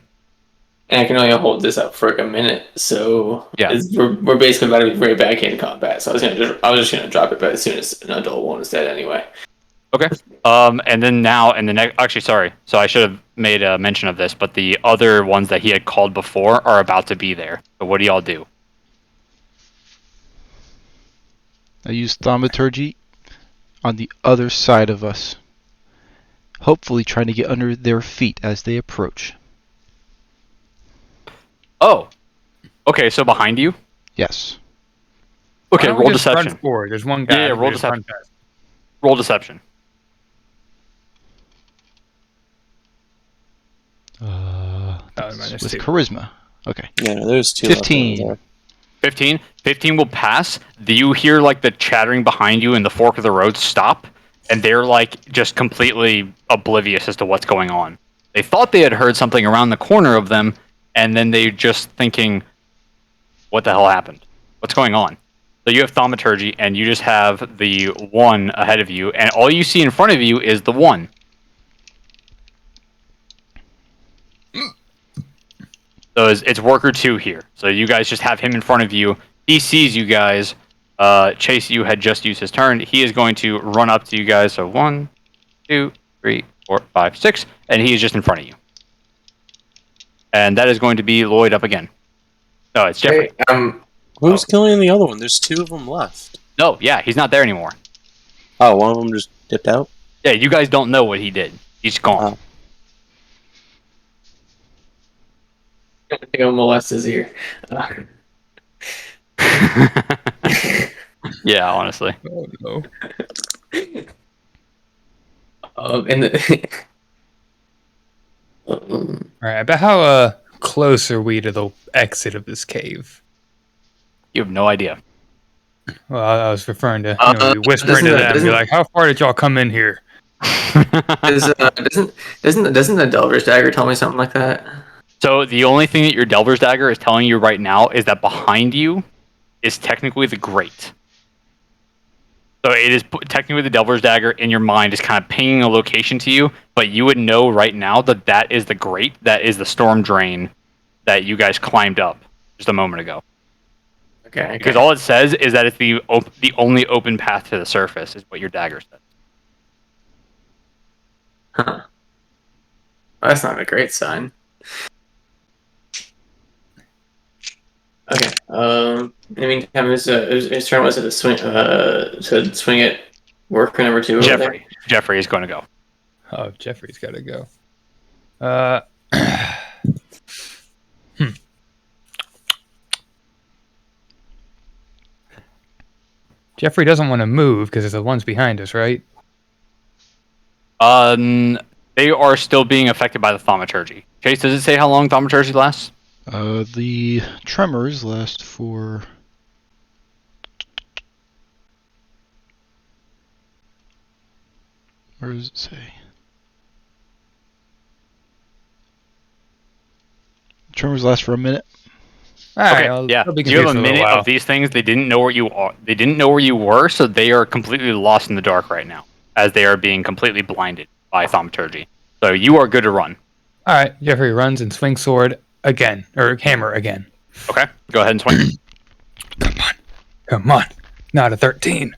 S4: And I can only hold this up for like a minute, so
S1: Yeah.
S4: we're basically about to be right back in combat. So I was just gonna drop it, but as soon as an adult one is dead anyway.
S1: Okay. And then now, and the next, actually, sorry. So I should have made a mention of this, but the other ones that he had called before are about to be there. So what do y'all do?
S2: I use thaumaturgy on the other side of us. Hopefully trying to get under their feet as they approach.
S1: Oh. Okay, so behind you.
S2: Yes.
S1: Okay,
S5: Why don't we
S1: roll
S5: just run
S1: deception.
S5: forward? There's one guy.
S1: Yeah,
S5: that
S1: roll
S5: just run
S1: deception.
S5: past.
S1: Roll deception.
S5: minus
S2: With
S5: 2.
S2: charisma. Okay.
S6: Yeah, no, there's 2 left
S2: 15.
S6: over there.
S1: 15. 15 will pass. You hear like the chattering behind you in the fork of the road stop, and they're like just completely oblivious as to what's going on. They thought they had heard something around the corner of them, and then they just thinking, what the hell happened? What's going on? So you have thaumaturgy, and you just have the 1 ahead of you, and all you see in front of you is the 1. So it's worker 2 here. So you guys just have him in front of you. He sees you guys. Chase, you had just used his turn. He is going to run up to you guys. So 1, 2, 3, 4, 5, 6, and he is just in front of you. And that is going to be Lloyd up again. No, it's Jeffrey.
S4: Hey,
S6: Who's killing the other one? There's 2 of them left.
S1: No, yeah, he's not there anymore.
S6: Oh, one of them just dipped out?
S1: Yeah, you guys don't know what he did. He's gone.
S6: Oh.
S4: I think I'll molest his ear.
S1: Yeah, honestly.
S5: Oh, no.
S4: And the,
S5: All right. About how close are we to the exit of this cave?
S1: You have no idea.
S5: Well, I was referring to you whispering
S4: doesn't
S5: to
S4: the-
S5: them.
S4: doesn't-
S5: You're like, how far did y'all come in here?
S4: doesn't the Delver's dagger tell me something like that?
S1: So the only thing that your Delver's Dagger is telling you right now is that behind you is technically the Grate. So it is technically the Delver's Dagger in your mind is kind of pinging a location to you, but you would know right now that that is the Grate, that is the storm drain that you guys climbed up just a moment ago.
S4: Okay.
S1: Because all it says is that it's the only open path to the surface is what your dagger says.
S4: Huh. Well, that's not a great sign. Okay. In the meantime, his turn was to swing at worker number 2 over there.
S1: Jeffrey is going to go.
S5: Oh, Jeffrey's got to go. Uh, Jeffrey doesn't want to move because it's the ones behind us, right?
S1: They are still being affected by the thaumaturgy. Chase, does it say how long thaumaturgy lasts?
S2: The tremors last for... Where does it say? Tremors last for a minute.
S5: All right,
S1: Okay, yeah.
S5: I'll be
S1: You have
S5: confused
S1: a
S5: for little
S1: minute
S5: while.
S1: of these things. They didn't know where you are. They didn't know where you were, so they are completely lost in the dark right now, as they are being completely blinded by thaumaturgy. So you are good to run.
S5: All right, Jeffrey runs and swings sword again, or hammer again.
S1: Okay, go ahead and swing.
S5: Come on. Not a 13.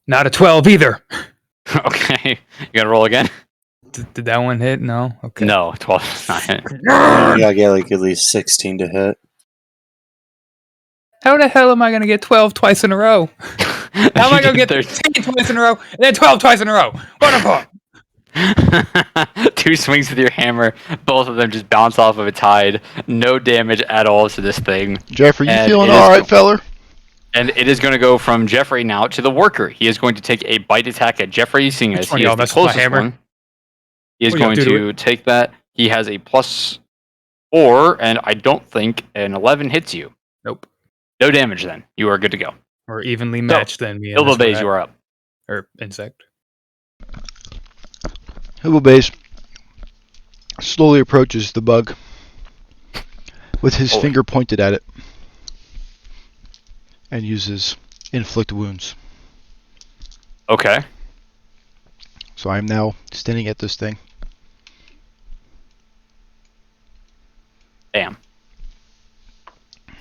S5: Not a 12 either.
S1: Okay, you gotta roll again.
S5: Did that one hit? No? Okay.
S1: No, 12 is not it.
S6: You gotta get like at least 16 to hit.
S5: How the hell am I going to get 12 twice in a row? How am I going to get 13 twice in a row and then 12 twice in a row? Wonderful.
S1: 2 swings with your hammer, both of them just bounce off of its hide. No damage at all to this thing.
S2: Jeffrey, you
S1: And
S2: feeling
S1: it is
S2: alright,
S1: go-
S2: feller?
S1: And it is going to go from Jeffrey now to the worker. He is going to take a bite attack at Jeffrey, seeing as
S5: Which one
S1: he
S5: y'all
S1: is the
S5: messed with my
S1: closest
S5: hammer?
S1: one. He is
S5: What are you
S1: going
S5: gonna do
S1: to take that. He has a +4, and I don't think an 11 hits you.
S5: Nope.
S1: No damage then. You are good to go.
S5: We're evenly matched then. Me and
S1: Bilbo
S5: this
S1: Bays,
S5: rat.
S1: you are up.
S5: Or insect.
S2: Hubble Base slowly approaches the bug with his
S1: Oh.
S2: finger pointed at it and uses inflict wounds.
S1: Okay.
S2: So I am now standing at this thing.
S1: Damn.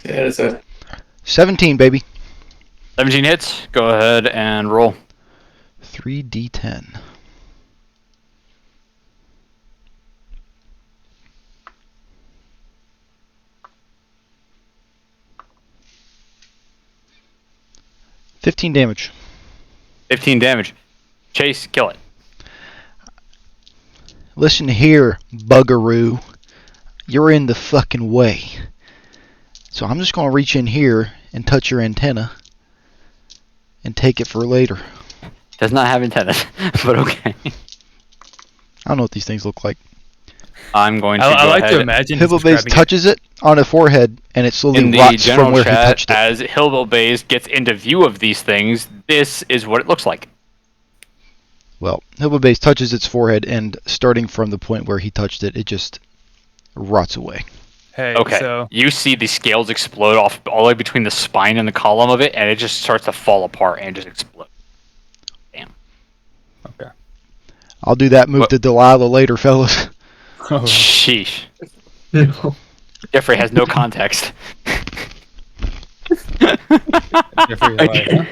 S4: Yeah, it's a
S2: 17, baby.
S1: 17 hits. Go ahead and roll.
S2: 3d10. $15 damage.
S1: 15 damage. Chase, kill it.
S2: Listen here, buggeroo. You're in the fucking way. So I'm just going to reach in here and touch your antenna and take it for later.
S1: Does not have antennas, but okay.
S2: I don't know what these things look like.
S1: I'm going to
S5: I
S1: go
S5: like
S1: ahead.
S5: to imagine he's
S2: Hibble Base
S5: describing it.
S2: touches it on the forehead and it slowly
S1: In the
S2: rots from
S1: general
S2: where he
S1: chat,
S2: touched it.
S1: as Hillbill Bays gets into view of these things, this is what it looks like.
S2: Well, Hibble Base touches its forehead and starting from the point where he touched it, it just rots away.
S5: Hey,
S1: Okay,
S5: so
S1: you see the scales explode off all the way between the spine and the column of it, and it just starts to fall apart and just explode.
S5: okay.
S2: I'll do that move
S1: What-
S2: to Delilah later, fellas.
S5: Oh,
S1: Sheesh.
S4: no.
S1: Jeffrey has no context.
S5: Jeffrey's alive, huh?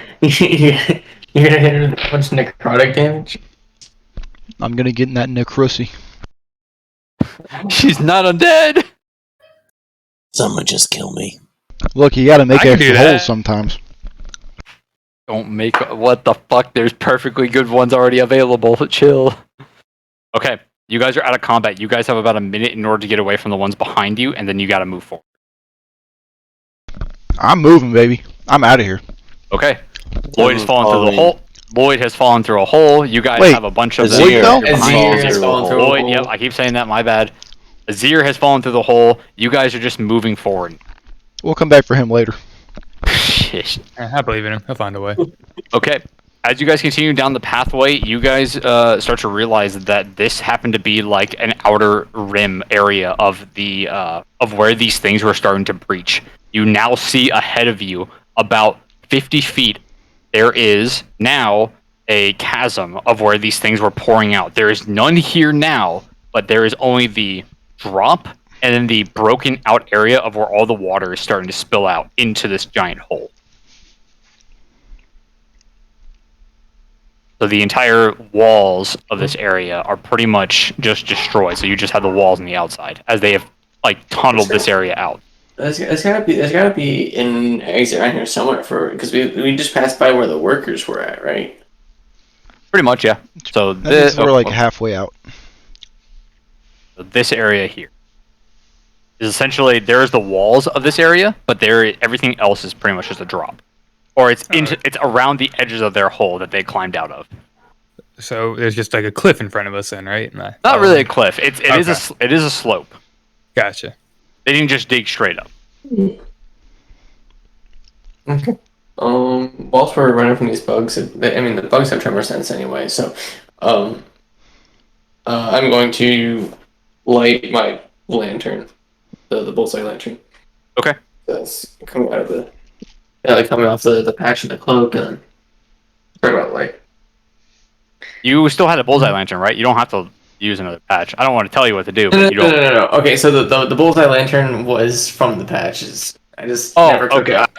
S4: You're gonna hit her with a bunch of necrotic damage.
S2: I'm going to get in that necrosis.
S1: She's not undead.
S6: Someone just kill me.
S2: Look, you got to make
S5: I can do
S2: extra
S5: that.
S2: holes sometimes.
S1: Don't make what the fuck? There's perfectly good ones already available. Chill. Okay, you guys are out of combat. You guys have about a minute in order to get away from the ones behind you, and then you got to move forward.
S2: I'm moving, baby. I'm out of here.
S1: Okay. Lloyd has fallen through the hole. Lloyd has fallen through a hole. You guys
S2: Wait,
S1: have a bunch of them.
S6: Azir
S2: fell?
S6: has
S1: behind
S6: fallen
S1: you.
S4: has
S6: through a
S4: fallen through a
S6: hole.
S1: Lloyd,
S4: hole.
S1: yep, I keep saying that. My bad. Azir has fallen through the hole. You guys are just moving forward.
S2: We'll come back for him later.
S1: Shit.
S5: I believe in him. He'll find a way.
S1: Okay. As you guys continue down the pathway, you guys start to realize that this happened to be like an outer rim area of the of where these things were starting to breach. You now see ahead of you, about 50 feet, there is now a chasm of where these things were pouring out. There is none here now, but there is only the drop and then the broken out area of where all the water is starting to spill out into this giant hole. So the entire walls of this area are pretty much just destroyed. So you just have the walls on the outside as they have like tunneled this area out.
S4: There's gotta be an exit around here somewhere because we just passed by where the workers were at, right?
S1: Pretty much, yeah. So
S2: That means we're like halfway out.
S1: this area here is essentially there's the walls of this area, but everything else is pretty much just a drop, or it's it's around the edges of their hole that they climbed out of.
S5: So there's just like a cliff in front of us, then, right?
S1: Not really a cliff. It is a slope.
S5: Gotcha.
S1: They didn't just dig straight up.
S4: Okay. Whilst we're running from these bugs, the bugs have tremor sense anyway, so, I'm going to light my lantern, the bullseye lantern.
S1: Okay.
S4: That's coming out of coming off the patch of the cloak, and then turn about light.
S1: You still had a bullseye lantern, right? You don't have to use another patch. I don't want to tell you what to do, but you don't.
S4: No. Okay, so the bullseye lantern was from the patches. I just never took it out.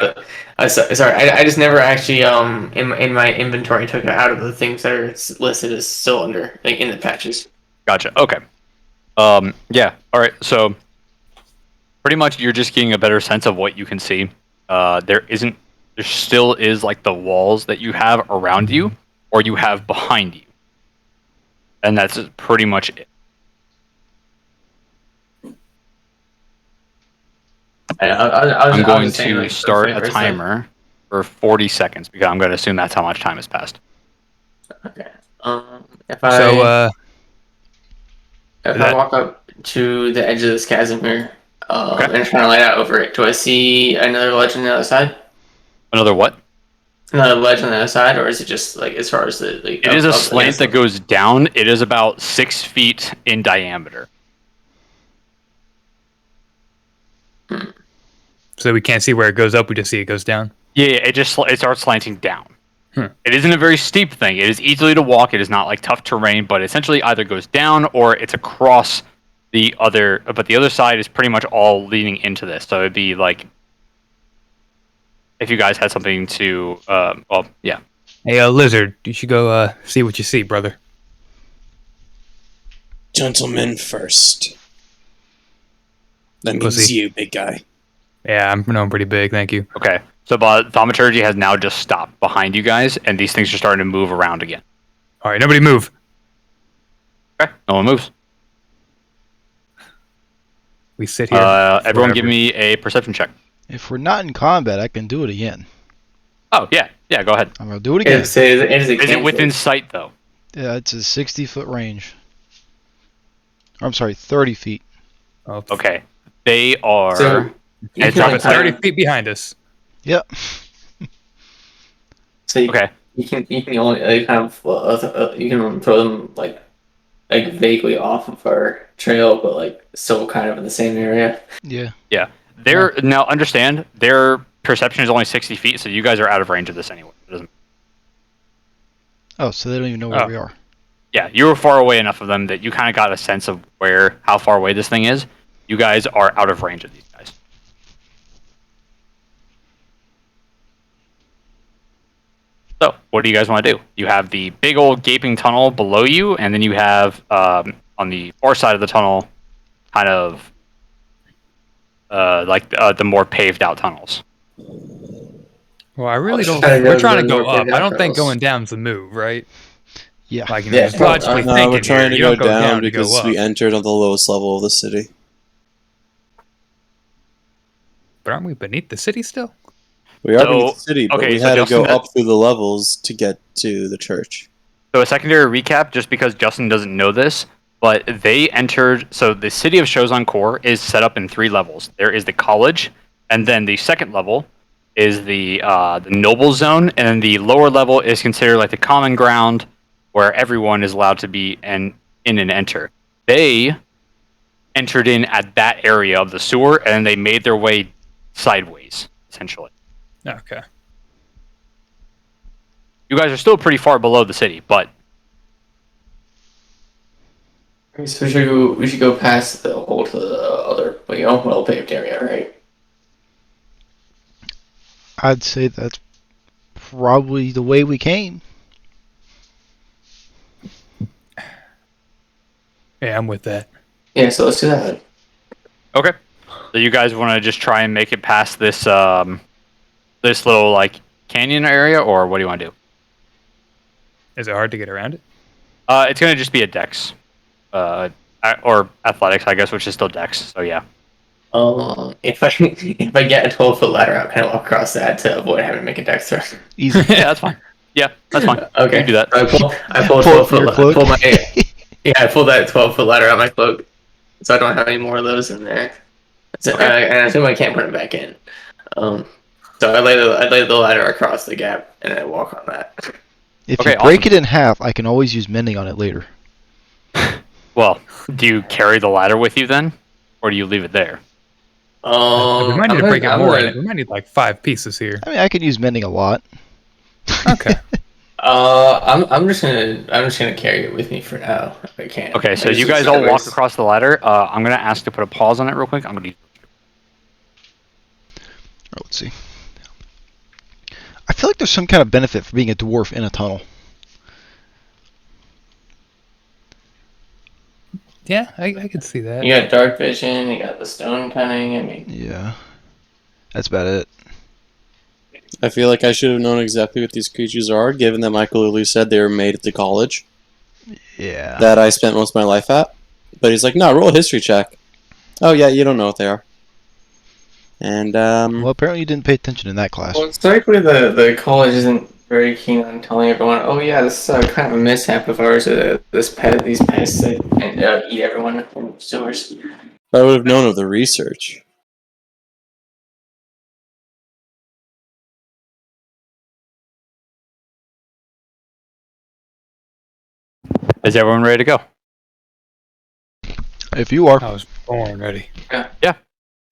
S4: Sorry, I just never actually in my inventory took it out of the things that are listed as cylinder in the patches.
S1: Gotcha. Okay. Yeah. All right. So pretty much you're just getting a better sense of what you can see. There still is like the walls that you have around you or you have behind you. And that's pretty much it. I'm going to start a timer for 40 seconds because I'm going to assume that's how much time has passed.
S4: Okay. If I
S5: that-
S4: walk up to the edge of this chasm here,
S1: Okay.
S4: and try to light out over it, do I see another ledge on the other side?
S1: Another what?
S4: Another ledge on the other side, or is it just like as far as the?
S1: It is a slant that goes down. It is about 6 feet in diameter.
S5: So we can't see where it goes up. We just see it goes down.
S1: Yeah, it starts slanting down. It isn't a very steep thing. It is easily to walk. It is not like tough terrain, but essentially either goes down or it's across the other. But the other side is pretty much all leading into this. So it'd be like if you guys had something to, well, yeah.
S5: Hey, Lizard, you should go see what you see, brother.
S6: Gentlemen first. That means
S5: Pussy.
S6: you, big guy.
S5: Yeah, I'm pretty big, thank you.
S1: Okay, so thaumaturgy has now just stopped behind you guys, and these things are starting to move around again.
S5: All right, nobody move.
S1: Okay, no one moves.
S5: We sit here.
S1: Everyone
S5: forever.
S1: give me a perception check.
S2: If we're not in combat, I can do it again.
S1: Oh, yeah, go ahead.
S2: I'm gonna do it again.
S1: Is it within sight, though?
S2: Yeah, it's a 60-foot range. I'm sorry, 30 feet.
S5: Oh,
S1: Okay, they are...
S4: So
S1: It's
S4: can
S1: up
S5: it's
S1: at
S5: 30 feet behind us.
S2: Yep.
S4: So you,
S1: Okay,
S4: you can only kind of you can throw them like vaguely off of our trail, but still kind of in the same area.
S2: Yeah.
S1: now understand, their perception is only 60 feet, so you guys are out of range of this anyway. It doesn't...
S2: Oh, so they don't even know where
S5: Oh.
S2: we are.
S1: Yeah, you were far away enough of them that you kind of got a sense of how far away this thing is. You guys are out of range of these guys. So, what do you guys want to do? You have the big old gaping tunnel below you, and then you have on the far side of the tunnel, kind of the more paved out tunnels.
S5: Well, I really don't.
S4: trying to
S5: We're
S4: go
S5: trying to
S4: the
S5: go
S4: more
S5: up. I don't think
S4: tunnels.
S5: going down's the move, right?
S2: Yeah.
S5: Like,
S4: Yeah,
S5: just logically
S6: No,
S5: thinking
S6: we're trying to
S5: here,
S6: go
S5: you don't
S6: down
S5: to go
S6: because
S5: up.
S6: we entered on the lowest level of the city.
S5: But aren't we beneath the city still?
S6: We are
S1: So-
S6: beneath the city, but
S1: okay,
S6: we
S1: so
S6: had to go
S1: Justin-
S6: up through the levels to get to the church.
S1: So a secondary recap, just because Justin doesn't know this, but they entered. So the city of Shozan is set up in 3 levels. There is the college, and then the second level is the noble zone, and then the lower level is considered like the common ground, where everyone is allowed to be in and enter. They entered in at that area of the sewer, and then they made their way sideways, essentially.
S5: Okay.
S1: You guys are still pretty far below the city, but
S4: Okay, so we should go past the hole to the other well paved area, right?
S2: I'd say that's probably the way we came.
S5: Yeah, I'm with that.
S4: Yeah, so let's do that.
S1: Okay. So you guys want to just try and make it past this this little like canyon area, or what do you want to do?
S5: Is it hard to get around it?
S1: It's gonna just be a dex, or athletics, I guess, which is still dex. So yeah.
S4: If I get a 12-foot ladder, I'll kind of walk across that to avoid having to make a dex throw.
S2: Easy.
S1: Yeah, that's fine. Yeah, that's fine.
S4: Okay.
S1: You can do that.
S4: I pull a
S2: Pull it
S4: 12
S2: from
S4: foot.
S2: your cloak.
S4: Pull my yeah. I pull that 12-foot ladder out of my cloak, so I don't have any more of those in there. So,
S1: Okay.
S4: and I assume I can't put them back in. So I lay the ladder across the gap, and I walk on that.
S2: If
S1: Okay,
S2: you break it in half, I can always use mending on it later.
S1: Well, do you carry the ladder with you then, or do you leave it there?
S5: We might need to break it
S4: I'm
S5: more.
S4: gonna-
S5: We might need like 5 pieces here.
S2: I mean, I could use mending a lot.
S5: Okay.
S4: I'm just gonna carry it with me for now if I can.
S1: Okay, so
S4: I
S1: you
S4: just-
S1: guys all walk across the ladder. I'm gonna ask to put a pause on it real quick. I'm gonna.
S2: Let's see. I feel like there's some kind of benefit for being a dwarf in a tunnel.
S5: Yeah, I could see that.
S4: You got dark vision. You got the stone cunning. I mean,
S2: Yeah. That's about it.
S6: I feel like I should have known exactly what these creatures are, given that Michael Lilly said they were made at the college
S2: Yeah.
S6: that I spent most of my life at. But he's like, no, roll a history check. Oh, yeah, you don't know what they are. And,
S2: Well, apparently you didn't pay attention in that class.
S4: well, historically, the college isn't very keen on telling everyone, oh yeah, this is kind of a mishap of ours. These pests that eat everyone in sewers.
S6: I would have known of the research.
S1: Is everyone ready to go?
S2: If you are.
S5: I was born ready.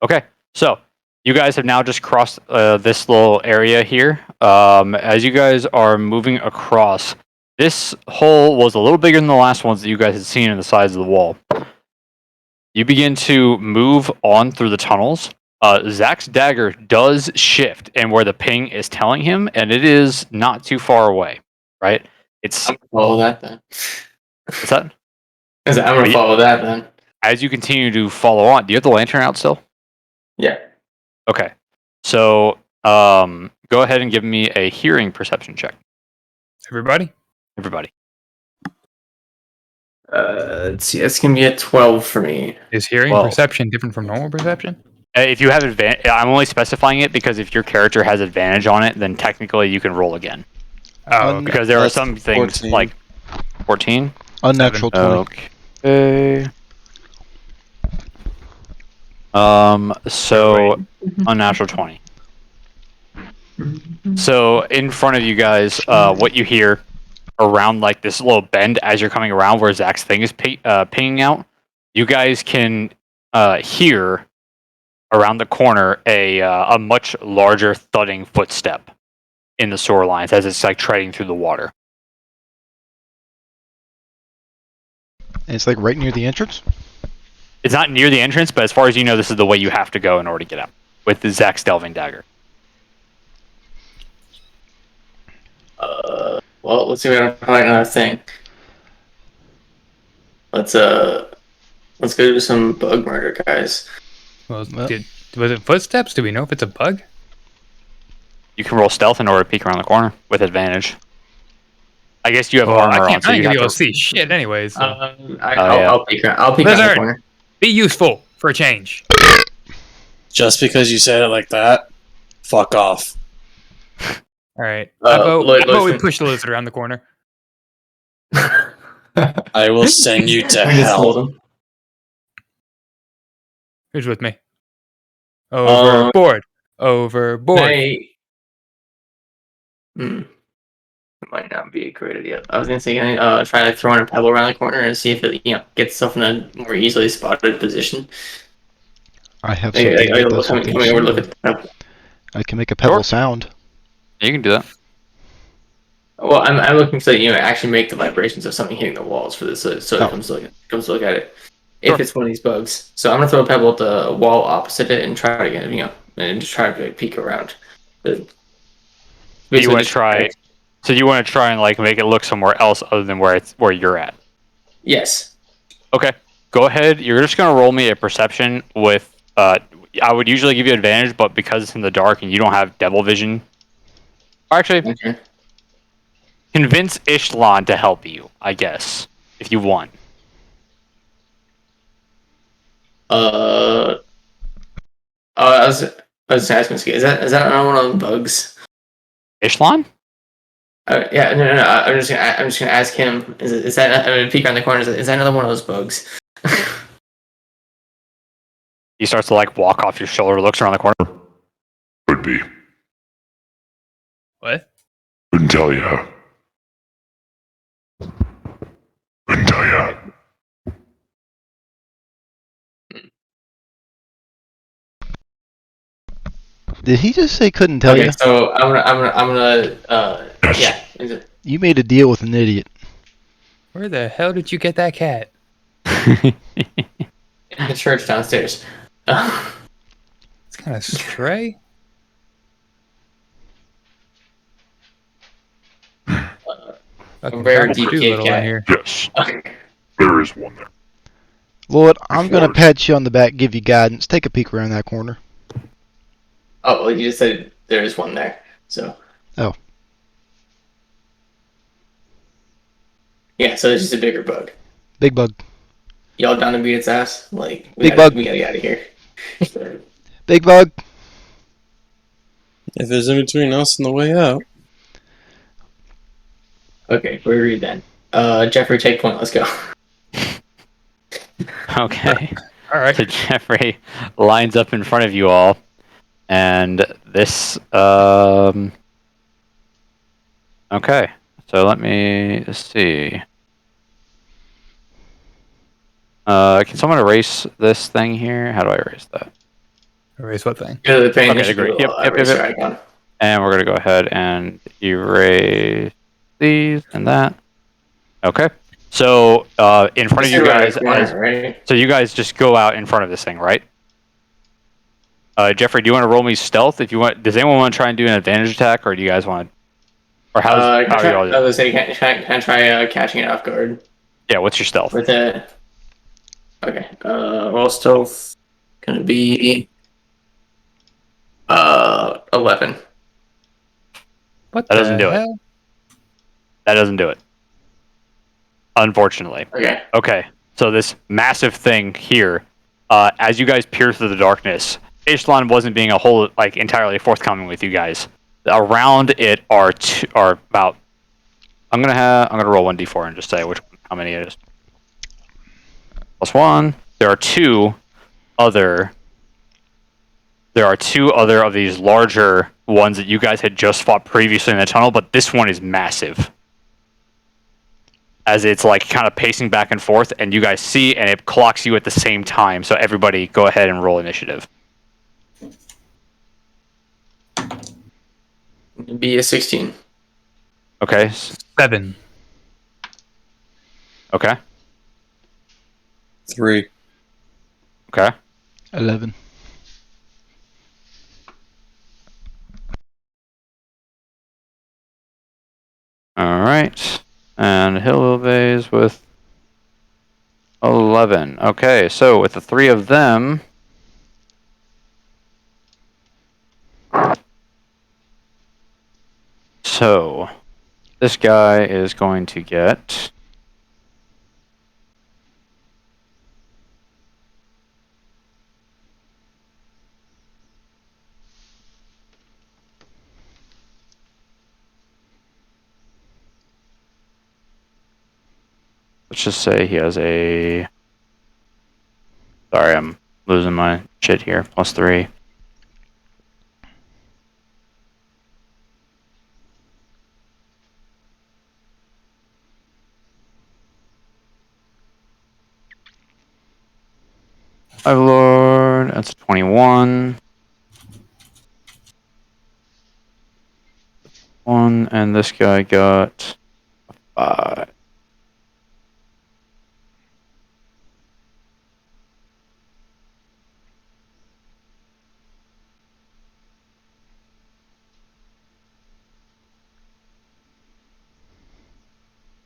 S1: Okay, so you guys have now just crossed this little area here. As you guys are moving across, this hole was a little bigger than the last ones that you guys had seen in the sides of the wall. You begin to move on through the tunnels. Zach's dagger does shift, and where the ping is telling him, and it is not too far away, right? It's
S4: I'm gonna follow that then.
S1: what's that?
S4: I'm gonna follow that then.
S1: As you continue to follow on, do you have the lantern out still?
S4: Yeah.
S1: Okay. So go ahead and give me a hearing perception check,
S5: Everybody?
S1: everybody.
S4: Let's see. It's gonna be a 12 for me.
S5: Is hearing
S1: Well-
S5: perception different from normal perception?
S1: If you have advantage, I'm only specifying it because if your character has advantage on it, then technically you can roll again.
S5: Oh, okay.
S1: Because there are
S6: That's
S1: some things
S6: 14.
S1: like 14.
S2: Unnatural 20.
S1: Okay. So unnatural 20. So in front of you guys, what you hear around like this little bend as you're coming around where Zach's thing is pinging out, you guys can hear around the corner a much larger thudding footstep in the sewer lines as it's like treading through the water.
S2: And it's like right near the entrance?
S1: It's not near the entrance, but as far as you know, this is the way you have to go in order to get out with the Zach's delving dagger.
S4: Well, let's see if we can find another thing. Let's go do some bug murder, guys.
S5: Well,
S2: Well-
S5: was it footsteps? Do we know if it's a bug?
S1: You can roll stealth in order to peek around the corner with advantage. I guess you have
S5: Well,
S1: armor
S5: I
S1: on,
S5: can't
S1: so you
S5: be
S1: have
S5: able
S1: to.
S5: to see shit anyways. So.
S4: I'll peek around. I'll peek around the
S5: Lizard!
S4: corner.
S5: Be useful for a change.
S6: Just because you said it like that, fuck off.
S5: All right.
S4: Uh,
S5: How about we
S4: listen.
S5: push the lizard around the corner?
S6: I will send you to
S4: We just hold
S6: hell.
S4: him.
S5: Who's with me? Overboard. Overboard.
S4: Hey. It might not be a great idea. I was gonna say, try like throwing a pebble around the corner and see if it, gets stuff in a more easily spotted position.
S2: I have
S4: Hey,
S2: something that does
S4: coming
S2: something
S4: over, look
S2: similar.
S4: at the pebble.
S2: I can make a pebble
S1: Sure.
S2: sound.
S1: You can do that.
S4: Well, I'm looking to actually make the vibrations of something hitting the walls for this, so
S2: Oh.
S4: it comes to look at it.
S1: Sure.
S4: If it's one of these bugs, so I'm gonna throw a pebble at the wall opposite it and try to get and just try to peek around.
S1: You want to try? So you want to try and like make it look somewhere else other than where you're at.
S4: Yes.
S1: Okay, go ahead. You're just gonna roll me a perception with. I would usually give you advantage, but because it's in the dark and you don't have devil vision, or actually,
S4: Okay.
S1: convince Ishlan to help you. I guess if you want.
S4: Oh, I was asking, is that another one of those bugs?
S1: Ishlan?
S4: Yeah, no. I'm just gonna ask him. Is that? I'm gonna peek around the corner. Is that another one of those bugs?
S1: He starts to like walk off your shoulder, looks around the corner.
S7: Could be.
S5: What?
S7: Couldn't tell ya. Couldn't tell ya.
S2: Did he just say couldn't tell
S4: Okay,
S2: you?
S4: so I'm gonna.
S7: Yes.
S4: Yeah.
S2: You made a deal with an idiot.
S5: Where the hell did you get that cat?
S4: In the church downstairs.
S5: It's kind of stray. Fucking
S4: very
S5: Dr.
S4: deep
S5: Doolittle
S4: cat.
S5: in here.
S7: Yes. There is one there.
S2: Lord, I'm gonna
S7: Lord.
S2: pat you on the back, give you guidance. Take a peek around that corner.
S4: Oh, well, you just said there is one there. So.
S2: Oh.
S4: Yeah, so it's just a bigger bug.
S2: Big bug.
S4: Y'all down to beat its ass? Like,
S2: Big bug.
S4: we gotta get out of here.
S2: Big bug.
S6: If it's in between us and the way out.
S4: Okay, we read then. Jeffrey, take point. Let's go.
S1: Okay.
S5: All right.
S1: So Jeffrey lines up in front of you all, and this. Okay, so let me see. Can someone erase this thing here? How do I erase that?
S5: Erase what thing?
S4: Go to the paint.
S1: Okay,
S4: You should
S1: great.
S4: do
S1: Yep,
S4: a
S1: yep.
S4: eraser icon.
S1: And we're gonna go ahead and erase these and that. Okay. So in front of
S4: Just
S1: you
S4: around the
S1: guys,
S4: corner, right?
S1: so you guys just go out in front of this thing, right? Jeffrey, do you want to roll me stealth? If you want, does anyone want to try and do an advantage attack, or do you guys want to? Or how are you all
S4: I
S1: doing?
S4: was say, can I try catching it off guard
S1: Yeah, what's your stealth?
S4: with it? Okay. Well, stealth gonna be 11.
S5: What
S1: That
S5: the
S1: doesn't do it.
S5: hell?
S1: That doesn't do it. Unfortunately.
S4: Okay.
S1: Okay, so this massive thing here, as you guys peer through the darkness, Ishlan wasn't being entirely forthcoming with you guys. Around it are about. I'm gonna roll 1d4 and just say how many it is. +1. There are two other of these larger ones that you guys had just fought previously in the tunnel, but this one is massive. As it's like kind of pacing back and forth, and you guys see, and it clocks you at the same time. So everybody, go ahead and roll initiative.
S4: Be a 16.
S1: Okay.
S5: 7.
S1: Okay.
S6: 3.
S1: Okay.
S2: 11.
S1: All right. And Hillbillies with 11. Okay, so with the three of them. So, this guy is going to get. Let's just say he has a. Sorry, I'm losing my shit here. +3. My lord, that's a 21. 1, and this guy got 5.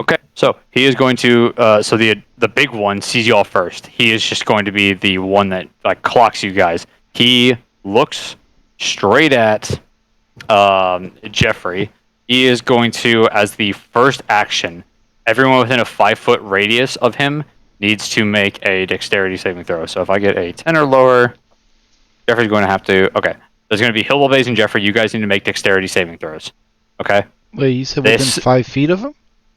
S1: Okay, so So he is going to. So the big one sees you all first. He is just going to be the one that like clocks you guys. He looks straight at Jeffrey. He is going to, as the first action, everyone within a 5-foot radius of him needs to make a dexterity saving throw. So if I get a 10 or lower, Jeffrey's going to have to. Okay, there's going to be Hillbillies and Jeffrey. You guys need to make dexterity saving throws. Okay.
S2: Wait, you said within
S1: This-
S2: 5 feet of him?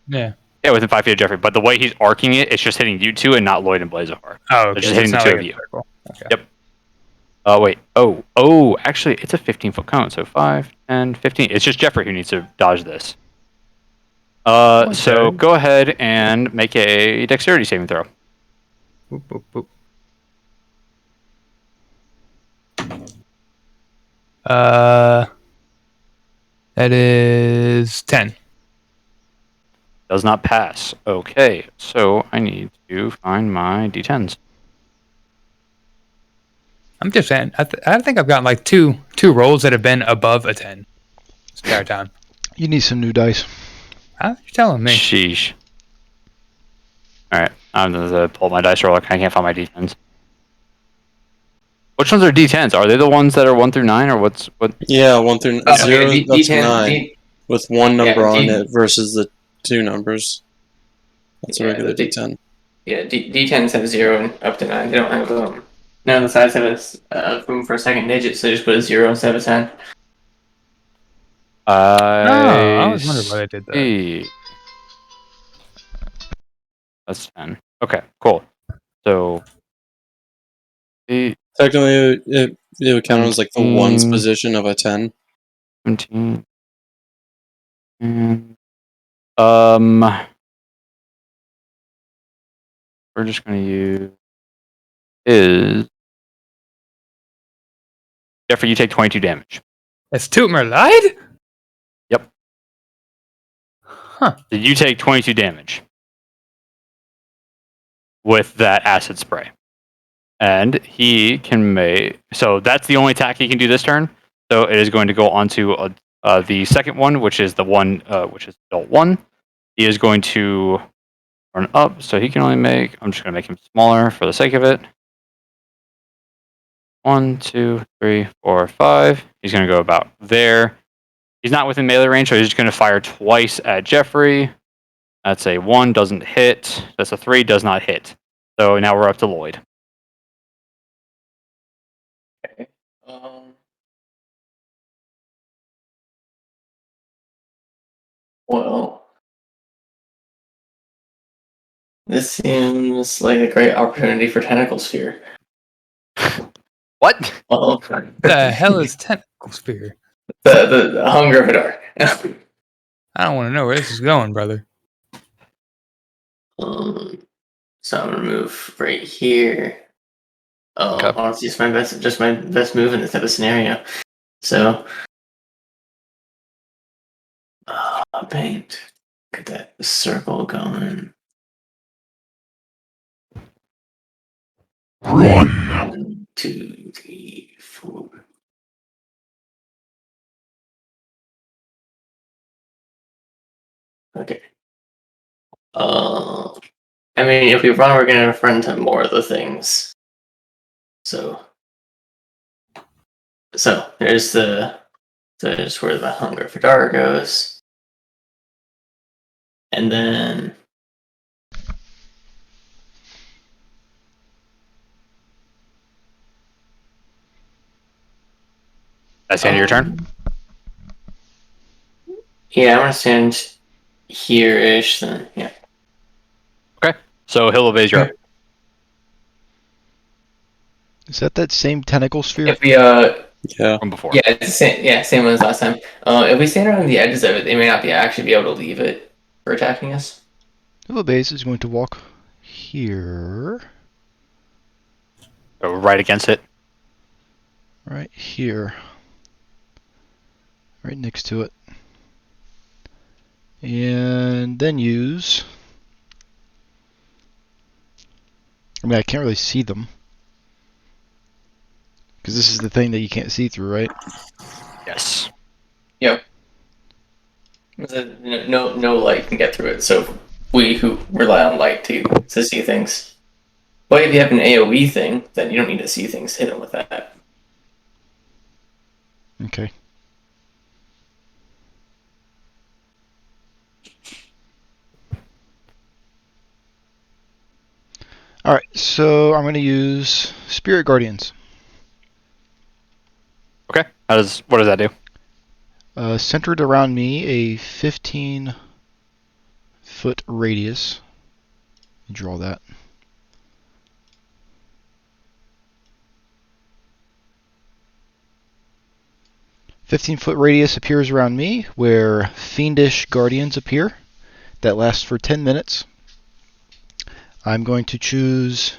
S5: Yeah.
S1: Yeah, within 5 feet of Jeffrey. But the way he's arcing it, it's just hitting you two and not Lloyd and Blazahar.
S5: Oh, okay.
S1: just
S5: so
S1: hitting
S5: it's
S1: the
S5: not
S1: two
S5: like
S1: of
S5: a
S1: you.
S5: circle. Okay.
S1: Yep. Wait. Oh, actually, it's a 15-foot cone. So 5, 10, 15. It's just Jeffrey who needs to dodge this. So
S5: Okay.
S1: go ahead and make a dexterity saving throw.
S5: Boop, boop, boop. That is 10.
S1: Does not pass. Okay, so I need to find my d10s.
S5: I'm just saying. I think I've gotten like two rolls that have been above a 10 this entire time.
S2: You need some new dice.
S5: Huh? You're telling me.
S1: Sheesh. Alright, I'm going to pull my dice roller. I can't find my d10s. Which ones are d10s? Are they the ones that are 1 through 9, or what?
S6: Yeah, 1 through
S4: Oh,
S6: 0.
S4: okay,
S6: That's
S4: D10,
S6: 9 with one number
S4: Yeah,
S6: on
S4: D-
S6: it versus the 2 numbers. That's a
S4: Yeah,
S6: regular
S4: the D-
S6: D10.
S4: Yeah, D10s have 0 and up to 9. They don't have none of the sides have room for a second digit, so just put a 0 instead of a 10.
S5: I always wondered why they did that.
S1: see. That's 10. Okay, cool. So, 8,
S6: Technically, it would count as like the ones
S1: 17.
S6: position of a 10.
S1: 17. And, we're just going to use is Jeffrey, you take 22 damage.
S5: That's Tootmer lied?
S1: Yep.
S5: Huh.
S1: So you take 22 damage with that acid spray. And he can make... So that's the only attack he can do this turn. So it is going to go on to the second one, which is the one, which is adult 1. He is going to run up, so he can only make... I'm just going to make him smaller for the sake of it. 1, 2, 3, 4, 5. He's going to go about there. He's not within melee range, so he's just going to fire twice at Jeffrey. That's a 1, doesn't hit. That's a 3, does not hit. So now we're up to Lloyd.
S4: Okay. Well, this seems like a great opportunity for Tentacle Sphere.
S1: What?
S4: Well,
S5: The hell is tentacle sphere?
S4: the hunger of a dark.
S5: I don't want to know where this is going, brother.
S4: So I'm gonna move right here.
S1: Okay.
S4: Honestly, it's my best move in this type of scenario. So, paint. Get that circle going.
S7: Run.
S4: 1, 2, 3, 4. Okay. I mean, if we run, we're gonna run into more of the things. So there's there's where the hunger for Dara goes, and then
S1: That's the end of your turn?
S4: yeah, I'm gonna stand here-ish. Then yeah.
S1: So he'll obey your...
S2: Is that same tentacle sphere?
S4: If we
S6: Yeah.
S1: from before.
S4: yeah, it's the same. Yeah, same one as last time. If we stand around the edges of it, they may not actually be able to leave it for attacking us.
S2: The base is going to walk here.
S1: Go right against it.
S2: Right here. Right next to it. And then use... I mean, I can't really see them. Because this is the thing that you can't see through, right?
S1: Yes.
S4: Yep. No light can get through it. So we who rely on light to see things. But if you have an AoE thing, then you don't need to see things. Hit them with that.
S2: Okay. Alright, so I'm going to use Spirit Guardians.
S1: Okay. What does that do?
S2: Centered around me, a 15-foot radius. Draw that. "15-foot radius appears around me, where fiendish guardians appear. That lasts for 10 minutes. I'm going to choose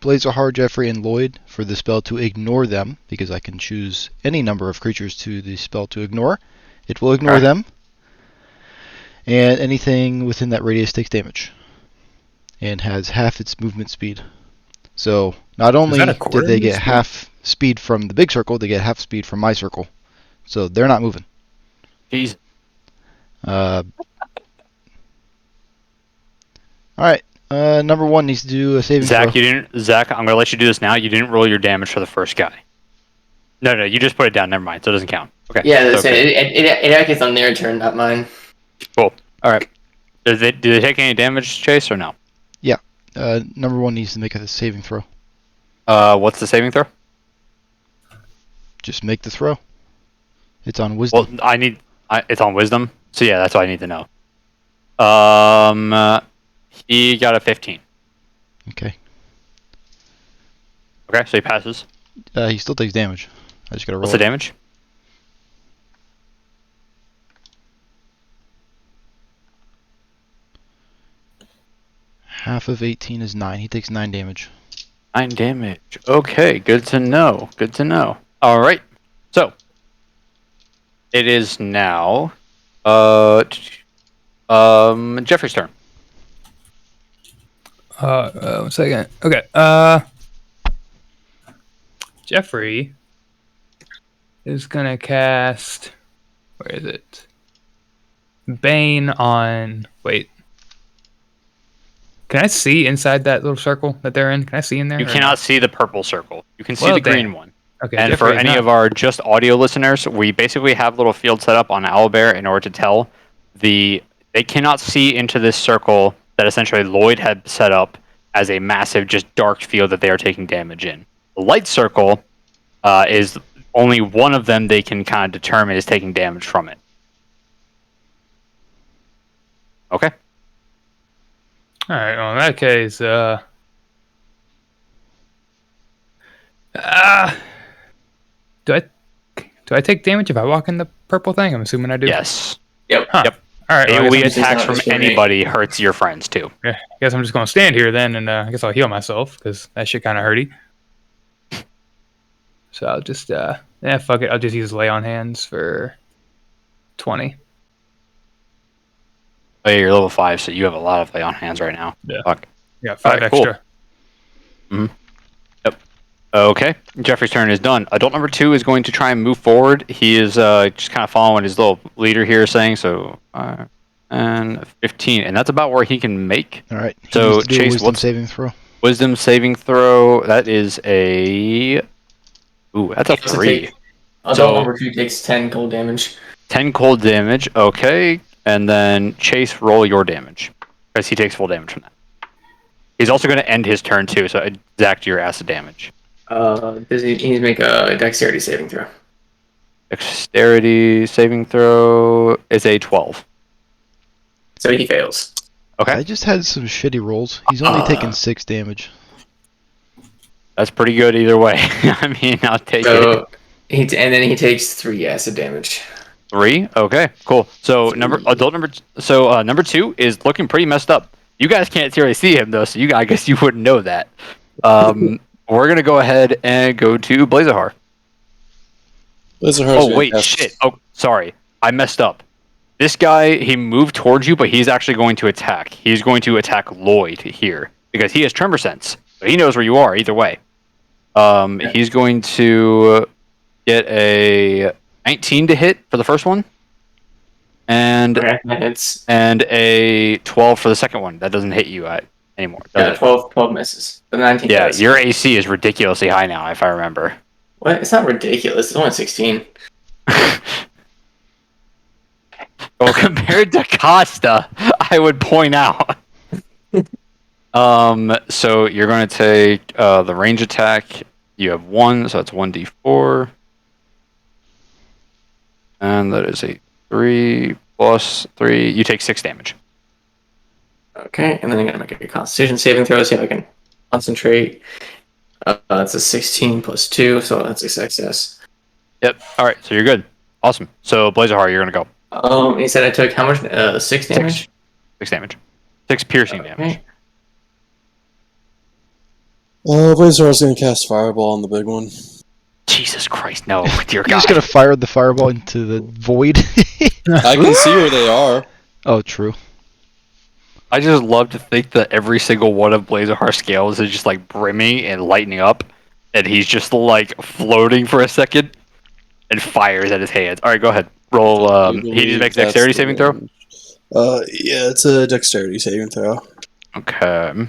S2: Blazahar, Jeffrey, and Lloyd for the spell to ignore them, because I can choose any number of creatures to the spell to ignore. It will ignore them, and anything within that radius takes damage, and has half its movement speed. So not only
S5: that a
S2: did
S5: quarter
S2: they
S5: of
S2: get
S5: speed?
S2: half speed from the big circle, they get half speed from my circle. So they're not moving.
S1: Jeez.
S2: Alright, number one needs to do a saving
S1: Zach,
S2: throw.
S1: Zach, I'm gonna let you do this now. You didn't roll your damage for the first guy. No, you just put it down. Never mind. So it doesn't count. Okay.
S4: Yeah, that's
S1: okay.
S4: it acts on their turn, not mine.
S1: Cool. All right. Do they take any damage, Chase, or no?
S2: Number one needs to make a saving throw.
S1: What's the saving throw?
S2: Just make the throw. It's on wisdom.
S1: Well, it's on wisdom. So yeah, that's what I need to know. He got a 15.
S2: Okay.
S1: Okay, so he passes.
S2: He still takes damage. I just gotta roll.
S1: What's the damage?
S2: Half of 18 is 9. He takes 9 damage.
S1: 9 damage. Okay, good to know. Good to know. All right. So it is now Jeffrey's turn.
S5: 1 second. Okay. Jeffrey is gonna cast. Where is it? Bane on. Wait. Can I see inside that little circle that they're in? Can I see in there?
S1: You
S5: or
S1: cannot
S5: no?
S1: see the purple circle. You can see
S5: Well,
S1: the green
S5: damn.
S1: one.
S5: Okay.
S1: And
S5: Jeffrey
S1: for
S5: is
S1: any
S5: not-
S1: of our just audio listeners, we basically have a little field set up on Owlbear in order to tell they cannot see into this circle that essentially Lloyd had set up as a massive, just dark field that they are taking damage in. The light circle is only one of them they can kind of determine is taking damage from it. Okay.
S5: All right. Well, in that case, do I take damage if I walk in the purple thing? I'm assuming I do.
S1: Yes.
S4: Yep.
S5: Huh.
S1: Yep.
S5: All right. Well, I
S1: AoE
S5: guess
S4: I'm-
S1: attacks
S4: it's not
S1: from
S4: discriminate.
S1: anybody hurts your friends too.
S5: I guess I'm just gonna stand here then, and I guess I'll heal myself because that shit kind of hurty. So I'll just fuck it. I'll just use lay on hands for 20.
S1: Oh, yeah, you're level 5, so you have a lot of lay on hands right now.
S5: Yeah.
S1: Fuck.
S5: Yeah, 5
S1: Alright, cool.
S5: extra.
S1: Yep. Okay. Jeffrey's turn is done. Adult number 2 is going to try and move forward. He is just kind of following what his little leader here is saying. So, and 15, and that's about where he can make.
S2: Alright.
S1: So,
S2: needs to do a
S1: Chase,
S2: wisdom
S1: what's-
S2: saving throw.
S1: Wisdom saving throw. That is a. Ooh, that's a
S4: He has to
S1: 3.
S4: take- Adult
S1: So-
S4: number 2 takes 10 cold damage.
S1: 10 cold damage. Okay. And then Chase, roll your damage. Because he takes full damage from that. He's also going to end his turn too, so exact your acid damage.
S4: Does he needs to make a dexterity saving throw?
S1: Dexterity saving throw is a 12.
S4: So he fails.
S1: Okay.
S2: I just had some shitty rolls. He's only taken 6 damage.
S1: That's pretty good either way. I mean, I'll take it.
S4: So and then he takes 3 acid damage.
S1: 3? Okay, cool. So number 2 is looking pretty messed up. You guys can't really see him though, so I guess you wouldn't know that. We're gonna go ahead and go to Blazahar. Oh wait, shit. Oh, sorry, I messed up. This guy, he moved towards you, but he's actually going to attack. He's going to attack Lloyd here because he has Tremor Sense, so he knows where you are either way. He's going to get a 19 to hit for the first one, And
S4: Okay, that hits.
S1: and a 12 for the second one. That doesn't hit you anymore. Does
S4: Yeah,
S1: it?
S4: 12 misses. The 19
S1: Yeah,
S4: does.
S1: your AC is ridiculously high now, if I remember.
S4: What? It's not ridiculous. It's only 16.
S1: Well, compared to Costa, I would point out. So you're going to take the range attack. You have 1, so it's 1d4. And that is a 3 plus 3. You take 6 damage.
S4: Okay, and then I'm gonna make a Constitution saving throw. See if I can concentrate. That's a 16 plus 2, so that's a success.
S1: Yep. All right, so you're good. Awesome. So Blazerheart, you're going to go.
S4: He said I took how much? 6 damage.
S1: 6 damage. 6 piercing damage.
S4: Okay.
S6: Blazer's gonna cast Fireball on the big one.
S1: Jesus Christ, no, dear
S2: You're
S1: God.
S2: just gonna fire the fireball into the void.
S6: I can see where they are.
S2: Oh, true.
S1: I just love to think that every single one of Blazerheart's scales is just like brimming and lighting up, and he's just like floating for a second and fires at his hands. All right, go ahead. Roll. He just makes a dexterity saving throw.
S6: Yeah, it's a dexterity saving throw.
S1: Okay.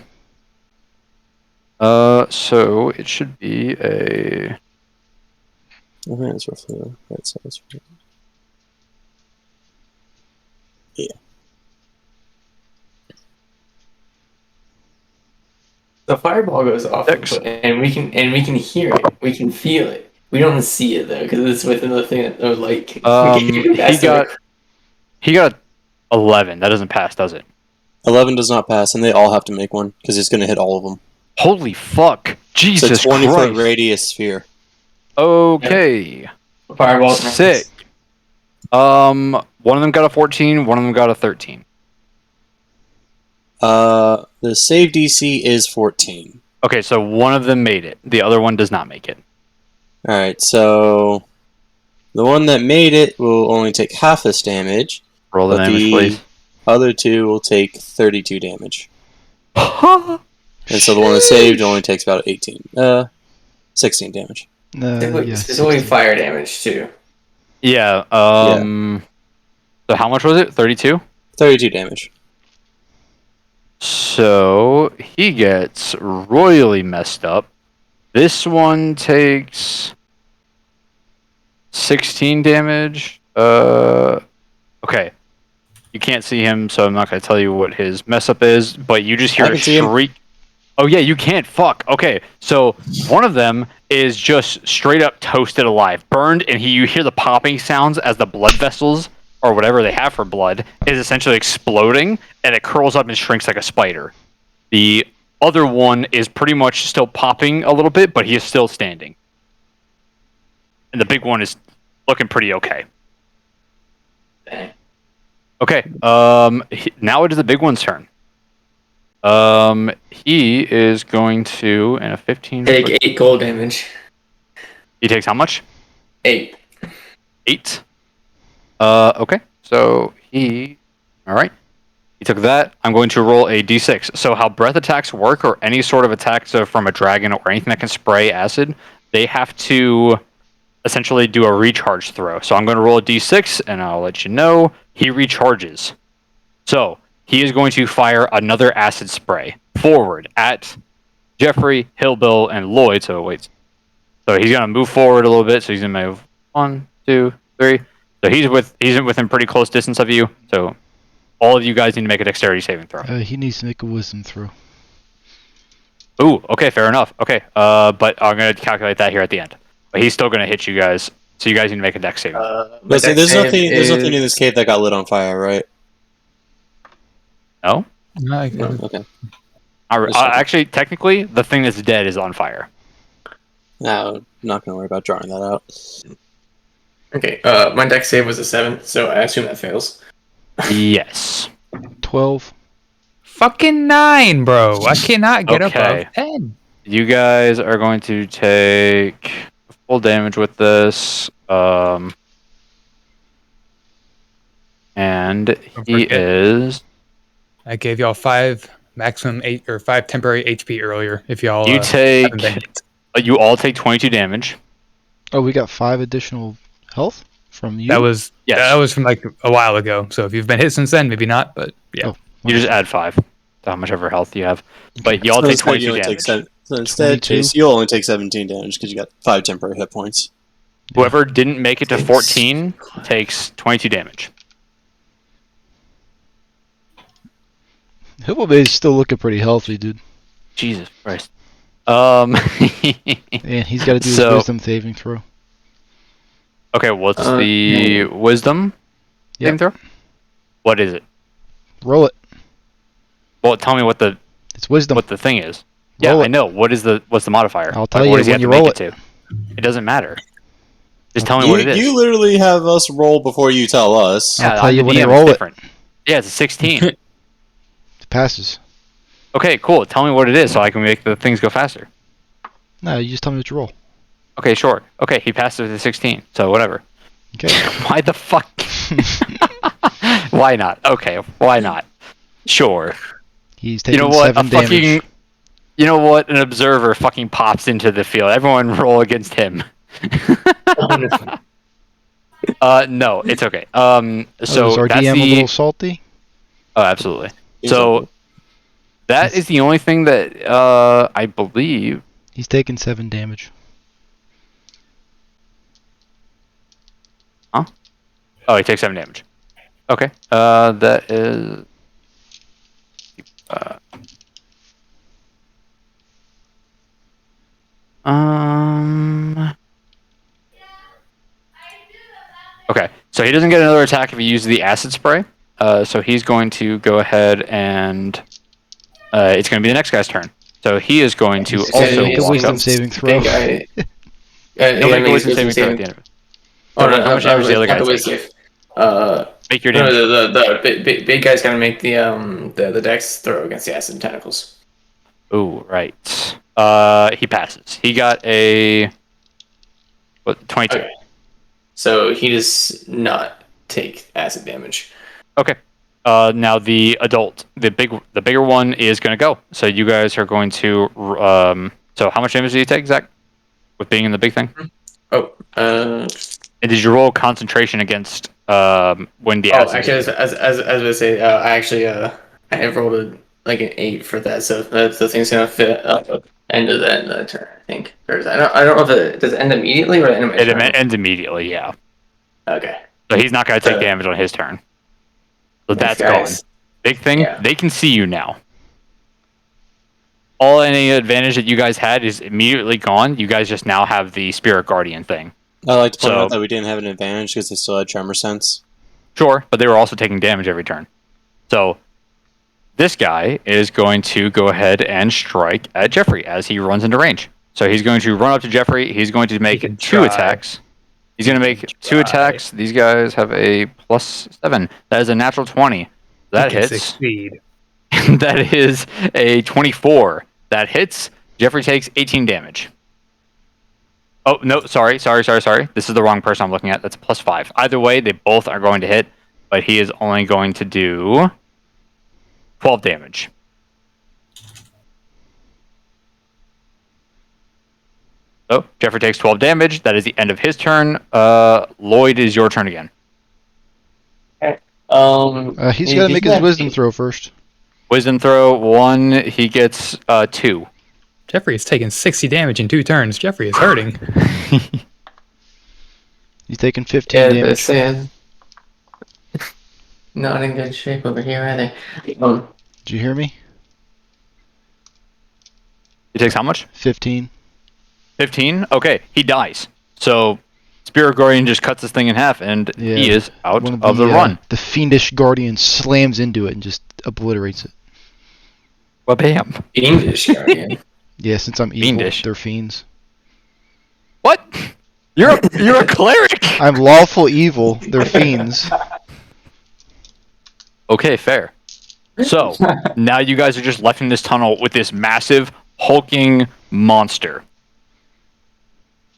S1: So it should be a.
S6: I think it's roughly the right size. Yeah.
S4: The fireball goes off, and we can hear it. We can feel it. We don't see it though, because it's within the thing that the light.
S1: He got 11. That doesn't pass, does it?
S6: 11 does not pass, and they all have to make one because it's going to hit all of them.
S1: Holy fuck! Jesus
S6: It's a 20-foot
S1: Christ!
S6: radius sphere.
S1: Okay.
S4: Fireball.
S1: Sick. One of them got a 14. One of them got a 13.
S6: The save DC is 14.
S1: Okay, so one of them made it. The other one does not make it.
S6: Alright, so the one that made it will only take half this damage.
S1: Roll the
S6: But
S1: damage,
S6: the
S1: please.
S6: other two will take 32 damage. And so the one that saved only takes about 16 damage.
S2: Yeah,
S4: Specifically fire damage too.
S1: Yeah. So how much was it? 32?
S6: 32 damage.
S1: So he gets royally messed up. This one takes 16 damage. Okay. You can't see him, so I'm not going to tell you what his mess up is, but you just hear a shriek. Oh, yeah, you can't. Fuck. Okay, so one of them is just straight up toasted alive, burned, and you hear the popping sounds as the blood vessels, or whatever they have for blood, is essentially exploding, and it curls up and shrinks like a spider. The other one is pretty much still popping a little bit, but he is still standing. And the big one is looking pretty okay.
S4: Dang.
S1: Okay, now it is the big one's turn. He is going to, and a 15...
S4: Take 8 cold damage.
S1: He takes how much?
S4: 8.
S1: 8. Okay, so he... Alright. He took that. I'm going to roll a d6. So how breath attacks work, or any sort of attacks from a dragon or anything that can spray acid, they have to essentially do a recharge throw. So I'm going to roll a d6, and I'll let you know. He recharges. So he is going to fire another acid spray forward at Jeffrey, Hillbill, and Lloyd. So wait. So he's going to move forward a little bit. So he's going to move 1, 2, 3. So he's within pretty close distance of you. So all of you guys need to make a dexterity saving throw.
S2: He needs to make a wisdom throw.
S1: Ooh, okay, fair enough. Okay, but I'm going to calculate that here at the end. But he's still going to hit you guys. So you guys need to make a dex saving.
S6: Listen, there's nothing in this cave that got lit on fire, right?
S1: No?
S6: No, okay.
S1: Actually, technically, the thing that's dead is on fire.
S6: No, I'm not going to worry about drawing that out.
S4: Okay, my dex save was a 7, so I assume that fails.
S1: Yes.
S2: 12.
S5: Fucking 9, bro. I cannot get
S1: Okay.
S5: above 10.
S1: You guys are going to take full damage with this. And he is...
S5: I gave y'all 5 maximum 8 or 5 temporary HP earlier. If y'all
S1: You take...
S5: haven't been hit.
S1: You all take 22 damage.
S2: Oh, we got 5 additional health? From you?
S5: That was
S1: Yes.
S5: that was from like a while ago. So if you've been hit since then, maybe not. But yeah,
S2: Oh.
S1: You just add 5 to how much ever health you have. But you all
S6: So
S1: take
S6: instead,
S1: 22
S6: you only
S1: damage.
S6: so instead,
S2: 22?
S6: Chase, you'll only take 17 damage because you got 5 temporary hit points.
S1: Whoever didn't make it to 14 takes 22 damage.
S2: Hillbilly is still looking pretty healthy, dude.
S1: Jesus Christ.
S2: And he's got to do his
S1: So-
S2: wisdom saving throw.
S1: Okay, what's
S4: Uh,
S1: the wisdom saving
S2: Yep.
S1: throw? What is it?
S2: Roll it.
S1: Well, tell me what the
S2: It's wisdom.
S1: thing is. Yeah,
S2: Roll
S1: I
S2: it.
S1: know. What's the modifier?
S2: I'll tell
S1: what
S2: you
S1: does he
S2: when
S1: have
S2: you
S1: to
S2: roll
S1: make it to? It doesn't matter. Just tell me what it is.
S6: You literally have us roll before you tell us.
S2: I'll tell
S1: I'm
S2: you
S1: the
S2: when you
S1: DM,
S2: roll
S1: it's
S2: it.
S1: different. Yeah, it's a 16.
S2: It passes.
S1: Okay, cool. Tell me what it is so I can make the things go faster.
S2: No, you just tell me what you roll.
S1: Okay, sure. Okay, he passed with a 16, so whatever.
S2: Okay.
S1: Why the fuck? Why not? Okay, why not? Sure.
S2: He's
S1: You
S2: taking
S1: know what?
S2: 7 damage.
S1: You know what? An observer fucking pops into the field. Everyone roll against him. No, it's okay. So
S2: is our
S1: that's
S2: DM
S1: the.
S2: a little salty?
S1: Oh, absolutely.
S6: He's
S1: So
S6: okay.
S1: that is the only thing that I believe.
S2: He's taking 7 damage.
S1: Oh, he takes 7 damage. Okay. That is. Okay, so he doesn't get another attack if he uses the acid spray. So he's going to go ahead and it's going to be the next guy's turn. So he is going to
S2: He's
S1: also
S2: gonna make a
S1: walk
S2: wisdom
S1: up.
S2: saving throw.
S4: Big guy.
S1: He'll make a wisdom saving throw at the end of it.
S4: Oh, no,
S1: How much damage does the other
S4: not
S1: guy
S4: the
S1: take?
S4: wisdom.
S1: Make your
S4: No,
S1: damage.
S4: the big guy's gotta make the dex throw against the acid tentacles.
S1: Ooh, right. He passes. He got a 22.
S4: Okay. So he does not take acid damage.
S1: Okay. Now the adult, the bigger one is going to go. So you guys are going to. So how much damage did you take, Zach, with being in the big thing?
S4: Oh,
S1: And did you roll concentration against when the
S4: oh,
S1: acid?
S4: actually, as I was say, I have rolled like an 8 for that, so the thing's gonna fit end of that turn, I think. Or I don't know if it does it end immediately or end of my
S1: It
S4: turn.
S1: ends immediately. Yeah.
S4: Okay.
S1: So he's not going to take
S4: So-
S1: damage on his turn. So
S4: Nice,
S1: that's gone.
S4: guys.
S1: Big thing.
S4: Yeah.
S1: They can see you now. All any advantage that you guys had is immediately gone. You guys just now have the Spirit Guardian thing.
S6: I like to point
S1: So-
S6: out that we didn't have an advantage because they still had tremor sense.
S1: Sure, but they were also taking damage every turn. So this guy is going to go ahead and strike at Jeffrey as he runs into range. So he's going to run up to Jeffrey. He's going to make
S5: can
S1: 2
S5: try.
S1: attacks. He's going to make 2
S5: try.
S1: attacks. These guys have a +7. That is a natural 20. That
S5: He can
S1: hits.
S5: succeed.
S1: That is a 24. That hits. Jeffrey takes 18 damage. Oh, no, sorry. This is the wrong person I'm looking at. That's +5. Either way, they both are going to hit, but he is only going to do 12 damage. So, Jeffrey takes 12 damage. That is the end of his turn. Lloyd, is your turn again.
S2: He's got to make his wisdom throw first.
S1: Wisdom throw, 1. He gets 2.
S5: Jeffrey has taken 60 damage in 2 turns. Jeffrey is hurting.
S2: He's taking 15
S4: Yeah,
S2: damage.
S4: that's not in good shape over here either.
S2: Did you hear me?
S1: He takes how much?
S2: 15.
S1: 15? Okay, he dies. So, Spirit Guardian just cuts this thing in half, and
S2: Yeah,
S1: he is out
S2: One
S1: of the run.
S2: The fiendish guardian slams into it and just obliterates it.
S1: Well, bam.
S4: English guardian.
S2: Yeah, since I'm evil,
S1: Fiendish.
S2: they're fiends.
S1: What? You're a cleric.
S2: I'm lawful evil, they're fiends.
S1: Okay, fair. So now you guys are just left in this tunnel with this massive hulking monster.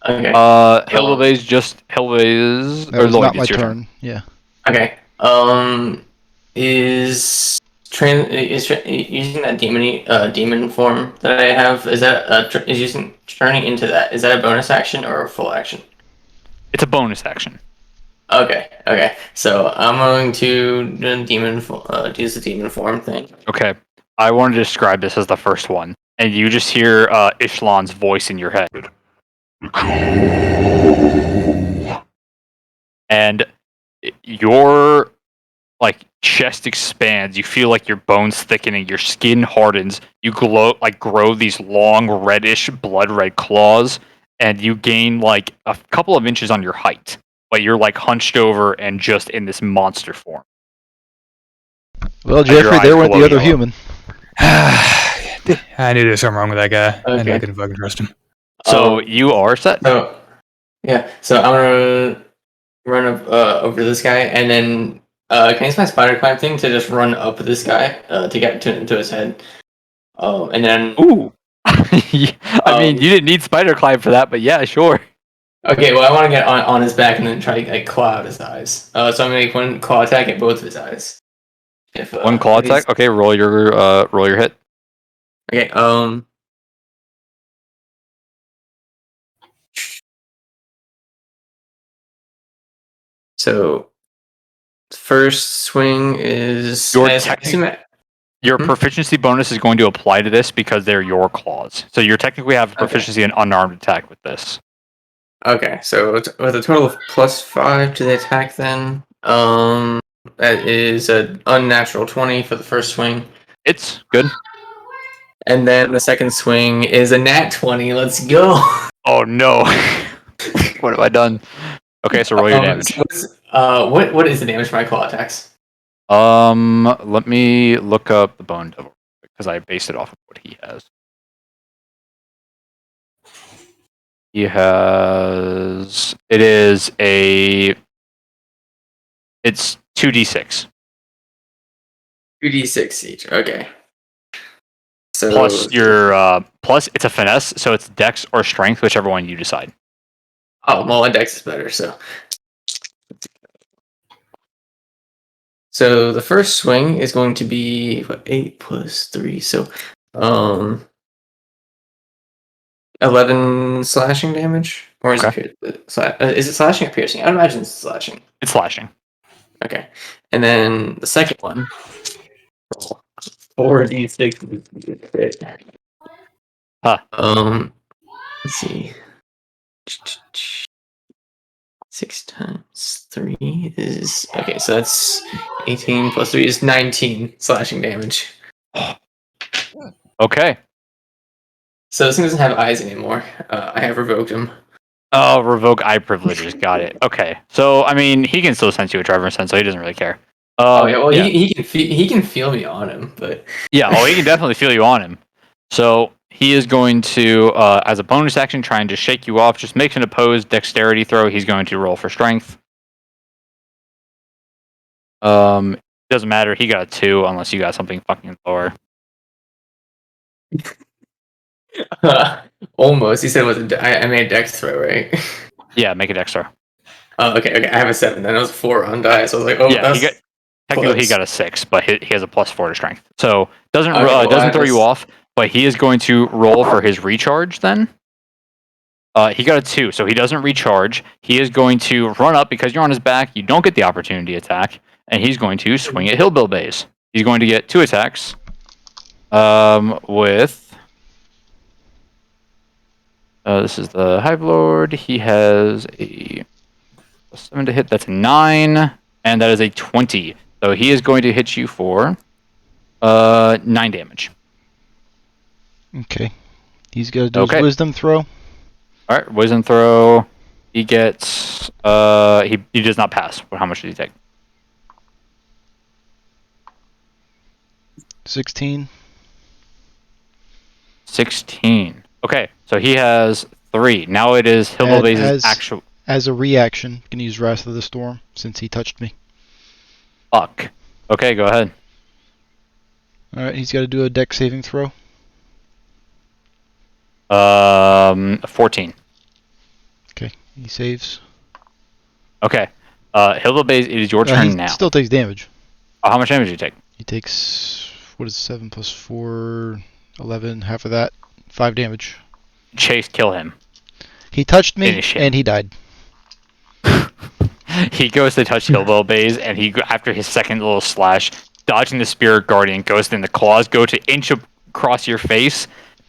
S4: Okay.
S1: Hellblaze
S2: That
S1: or
S2: was
S1: Lloyd,
S2: not my
S1: it's your
S2: turn. Yeah.
S4: Okay. Is using that demon form that I have, is that is using turning into that, is that a bonus action or a full action?
S1: It's a bonus action.
S4: Okay. So I'm going to use the demon form thing.
S1: Okay. I want to describe this as the first one, and you just hear Ishlan's voice in your head, and your like chest expands. You feel like your bones thickening, your skin hardens. You grow these long reddish blood red claws, and you gain like a couple of inches on your height. But you're like hunched over and just in this monster form.
S2: Well,
S1: As your
S2: Jeffrey,
S1: eyes
S2: there went
S1: glow
S2: the other
S1: yellow.
S2: human.
S5: I knew there was something wrong with that guy. I knew I
S4: Okay.
S5: couldn't fucking trust him.
S1: So you are set.
S4: So yeah. So I'm gonna run up over this guy, and then can I use my spider climb thing to just run up this guy to get to his head? And then
S1: Ooh. I mean, you didn't need spider climb for that, but yeah, sure.
S4: okay. Well, I want to get on his back and then try to like claw out his eyes. So I'm gonna make one claw attack at both of his eyes. If
S1: One claw
S4: if he's-
S1: attack. Okay, roll your hit.
S4: Okay. So first swing is
S1: Your
S4: I
S1: technic-
S4: assume it-
S1: Your
S4: Hmm?
S1: proficiency bonus is going to apply to this because they're your claws. So you technically have proficiency in unarmed attack with this.
S4: Okay, so with a total of +5 to the attack, then that is an unnatural 20 for the first swing,
S1: It's good.
S4: and then the second swing is a nat 20. Let's go.
S1: Oh no. What have I done? Okay, so roll your damage.
S4: What is the damage for my claw attacks?
S1: Let me look up the bone devil because I based it off of what he has. He has. It's 2d6
S4: 2d6 each. Okay. So
S1: plus it's a finesse, so it's dex or strength, whichever one you decide.
S4: oh well, my dex is better. So the first swing is going to be 8 plus 3, so 11 slashing damage, or is
S1: Okay.
S4: is it slashing or piercing? I'd imagine it's slashing.
S1: It's slashing.
S4: Okay, and then the second one, 4d6.
S1: Huh.
S4: Let's see. 6 times 3 is okay. So that's 18 plus 3 is 19 slashing damage.
S1: Okay.
S4: So this thing doesn't have eyes anymore. I have revoked him.
S1: Oh, revoke eye privileges. Got it. Okay. So I mean, he can still sense you a driver sense, so he doesn't really care.
S4: Oh yeah, well he can feel me on him, but
S1: Yeah, oh, he can definitely feel you on him. So he is going to, as a bonus action, try and just shake you off. Just makes an opposed dexterity throw. He's going to roll for strength. Doesn't matter. He got a 2 unless you got something fucking lower.
S4: almost. He said I made a dex throw, right?
S1: Yeah, make a dex throw.
S4: Oh, okay. I have a 7. Then it was 4 on die, so I was like, oh,
S1: Yeah,
S4: that's
S1: technically he
S4: close.
S1: got a 6, but he has a +4 to strength. So doesn't
S4: Okay, well,
S1: doesn't
S4: I
S1: throw you
S4: was-
S1: off, but he is going to roll for his recharge then. He got a 2, so he doesn't recharge. He is going to run up because you're on his back. You don't get the opportunity attack, and he's going to swing at Hillbill Bays. He's going to get 2 attacks. With this is the Hive Lord. He has a 7 to hit. That's a 9, and that is a 20. So he is going to hit you for 9 damage.
S2: Okay. He's got to do
S1: Okay.
S2: his wisdom throw.
S1: All right, wisdom throw. He gets he does not pass. How much did he take?
S2: 16.
S1: 16. Okay, so he has 3. Now it is Hillbill Bays' actual
S2: As a reaction, can use Wrath of the Storm since he touched me.
S1: fuck. Okay, go ahead.
S2: Alright, he's got to do a dex saving throw.
S1: 14.
S2: Okay, he saves.
S1: Okay. Hillbill Bays, it is your
S2: He
S1: turn now.
S2: still takes damage.
S1: Oh, how much damage do you take?
S2: He takes, what is 7 plus 4? 11, half of that. 5 damage.
S1: Chase, kill him.
S2: He touched me,
S1: Finish him.
S2: and he died.
S1: He goes to touch Hillbilly Bays, and after his second little slash, dodging the Spirit Guardian, goes in the claws, go to inch across your face,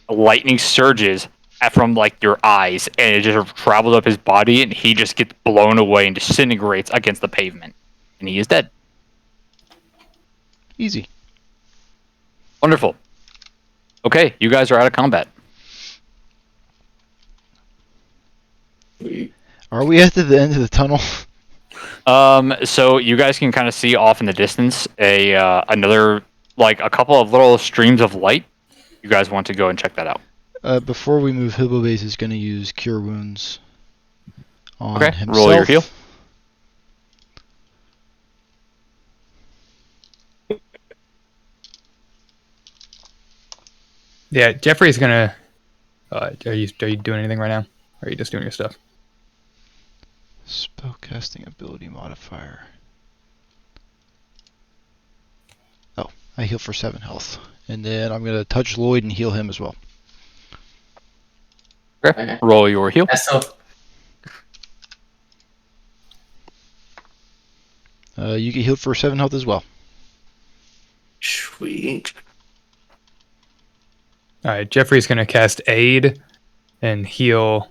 S1: lightning surges from like your eyes, and it just travels up his body, and he just gets blown away and disintegrates against the pavement, and he is dead.
S2: Easy.
S1: Wonderful. Okay, you guys are out of combat.
S2: Are we at the end of the tunnel?
S1: So you guys can kind of see off in the distance another, like a couple of little streams of light. You guys want to go and check that out?
S2: Before we move, Hillbilly Bays is going to use Cure Wounds on
S1: Okay,
S2: himself.
S1: roll your heal.
S5: Yeah, Jeffrey's gonna. Are you doing anything right now? Or are you just doing your stuff?
S2: Spellcasting ability modifier. Oh, I heal for 7 health. And then I'm going to touch Lloyd and heal him as well.
S1: Okay. Roll your heal.
S4: So
S2: You get healed for 7 health as well.
S4: sweet.
S5: All right, Jeffrey's gonna cast Aid and heal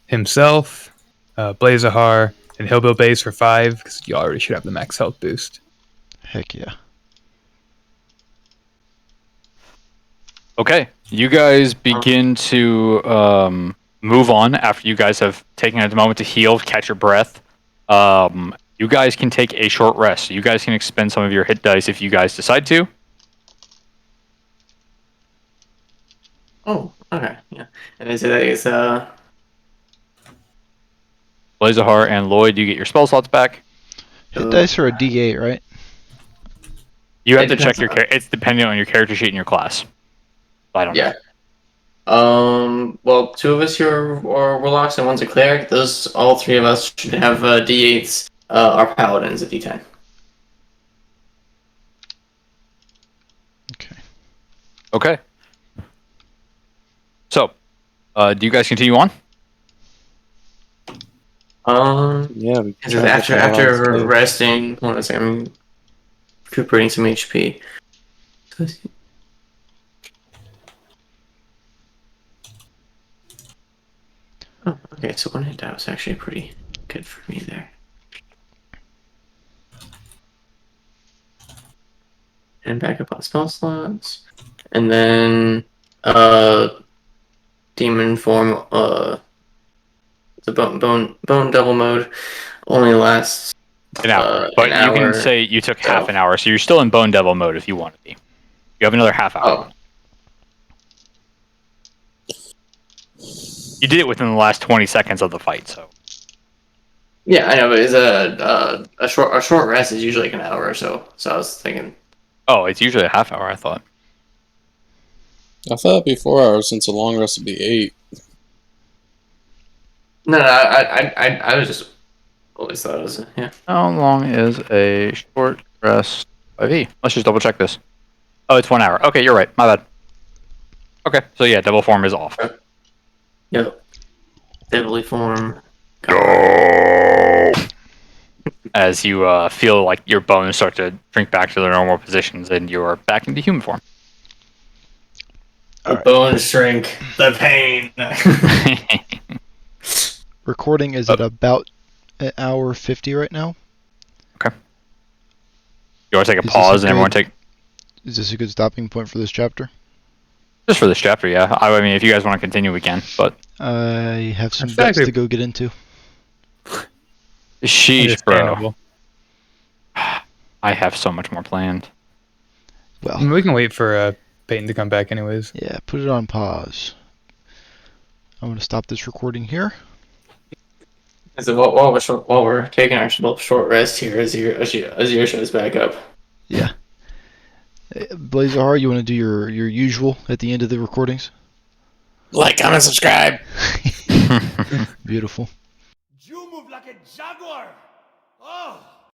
S5: himself, Blazahar, and Hillbill Bays for 5 because you already should have the max health boost.
S2: Heck yeah.
S1: Okay, you guys begin to move on after you guys have taken a moment to heal, catch your breath. You guys can take a short rest. You guys can expend some of your hit dice if you guys decide to.
S4: Oh, okay, yeah. And is
S1: Blazahar and Lloyd, you get your spell slots back.
S2: Hit dice are a D8, right?
S1: You have
S4: It
S1: to check
S4: depends
S1: your
S4: on-
S1: character. It's depending on your character sheet and your class. I don't know.
S4: yeah. Well, 2 of us here are warlocks and one's a cleric. All 3 of us should have D8s. Our paladins a D10.
S2: Okay.
S1: Okay. So, do you guys continue on?
S6: Yeah, we
S4: This is after resting. Hold on a second. I'm recuperating some HP. Oh, okay. So 1 hit die was actually pretty good for me there. And back up on spell slots, and then demon form. The bone devil mode only lasts
S1: An hour. But
S4: an
S1: you can
S4: hour.
S1: say you took half
S4: So-
S1: an hour, so you're still in Bone Devil mode if you want to be. You have another half hour.
S4: Oh,
S1: You did it within the last 20 seconds of the fight, so.
S4: yeah, I know, but it's a short rest is usually like an hour or so. So I was thinking,
S1: Oh, it's usually a half hour, I thought.
S6: I thought it'd be 4 hours since a long rest would be 8.
S4: no, I was just always thought it was yeah.
S1: How long is a short rest 5e? Let's just double check this. Oh, it's 1 hour. Okay, you're right. My bad. Okay, so yeah, double form is off.
S4: Yep. Devilly form.
S7: No.
S1: As you feel like your bones start to shrink back to their normal positions and you're back into human form.
S4: The bone shrink. The pain.
S2: Recording is at about an hour 50 right now.
S1: You want to take a
S2: Is this
S1: pause
S2: a
S1: and everyone
S2: good-
S1: take...
S2: Is this a good stopping point for this chapter?
S1: Just for this chapter, yeah. I mean, if you guys want to continue, we can, but...
S2: I have some
S5: Exactly.
S2: bets to go get into.
S1: Sheesh, bro.
S5: Understandable.
S1: I have so much more planned.
S5: I
S2: Well,
S5: mean, we can wait for Peyton to come back, anyways.
S2: yeah, put it on pause. I'm going to stop this recording here.
S4: So while we're taking our short rest here, as your shows back up.
S2: Yeah. Blazahar, you want to do your usual at the end of the recordings?
S6: Like, comment, subscribe.
S2: Beautiful.
S8: You move like a jaguar. Oh.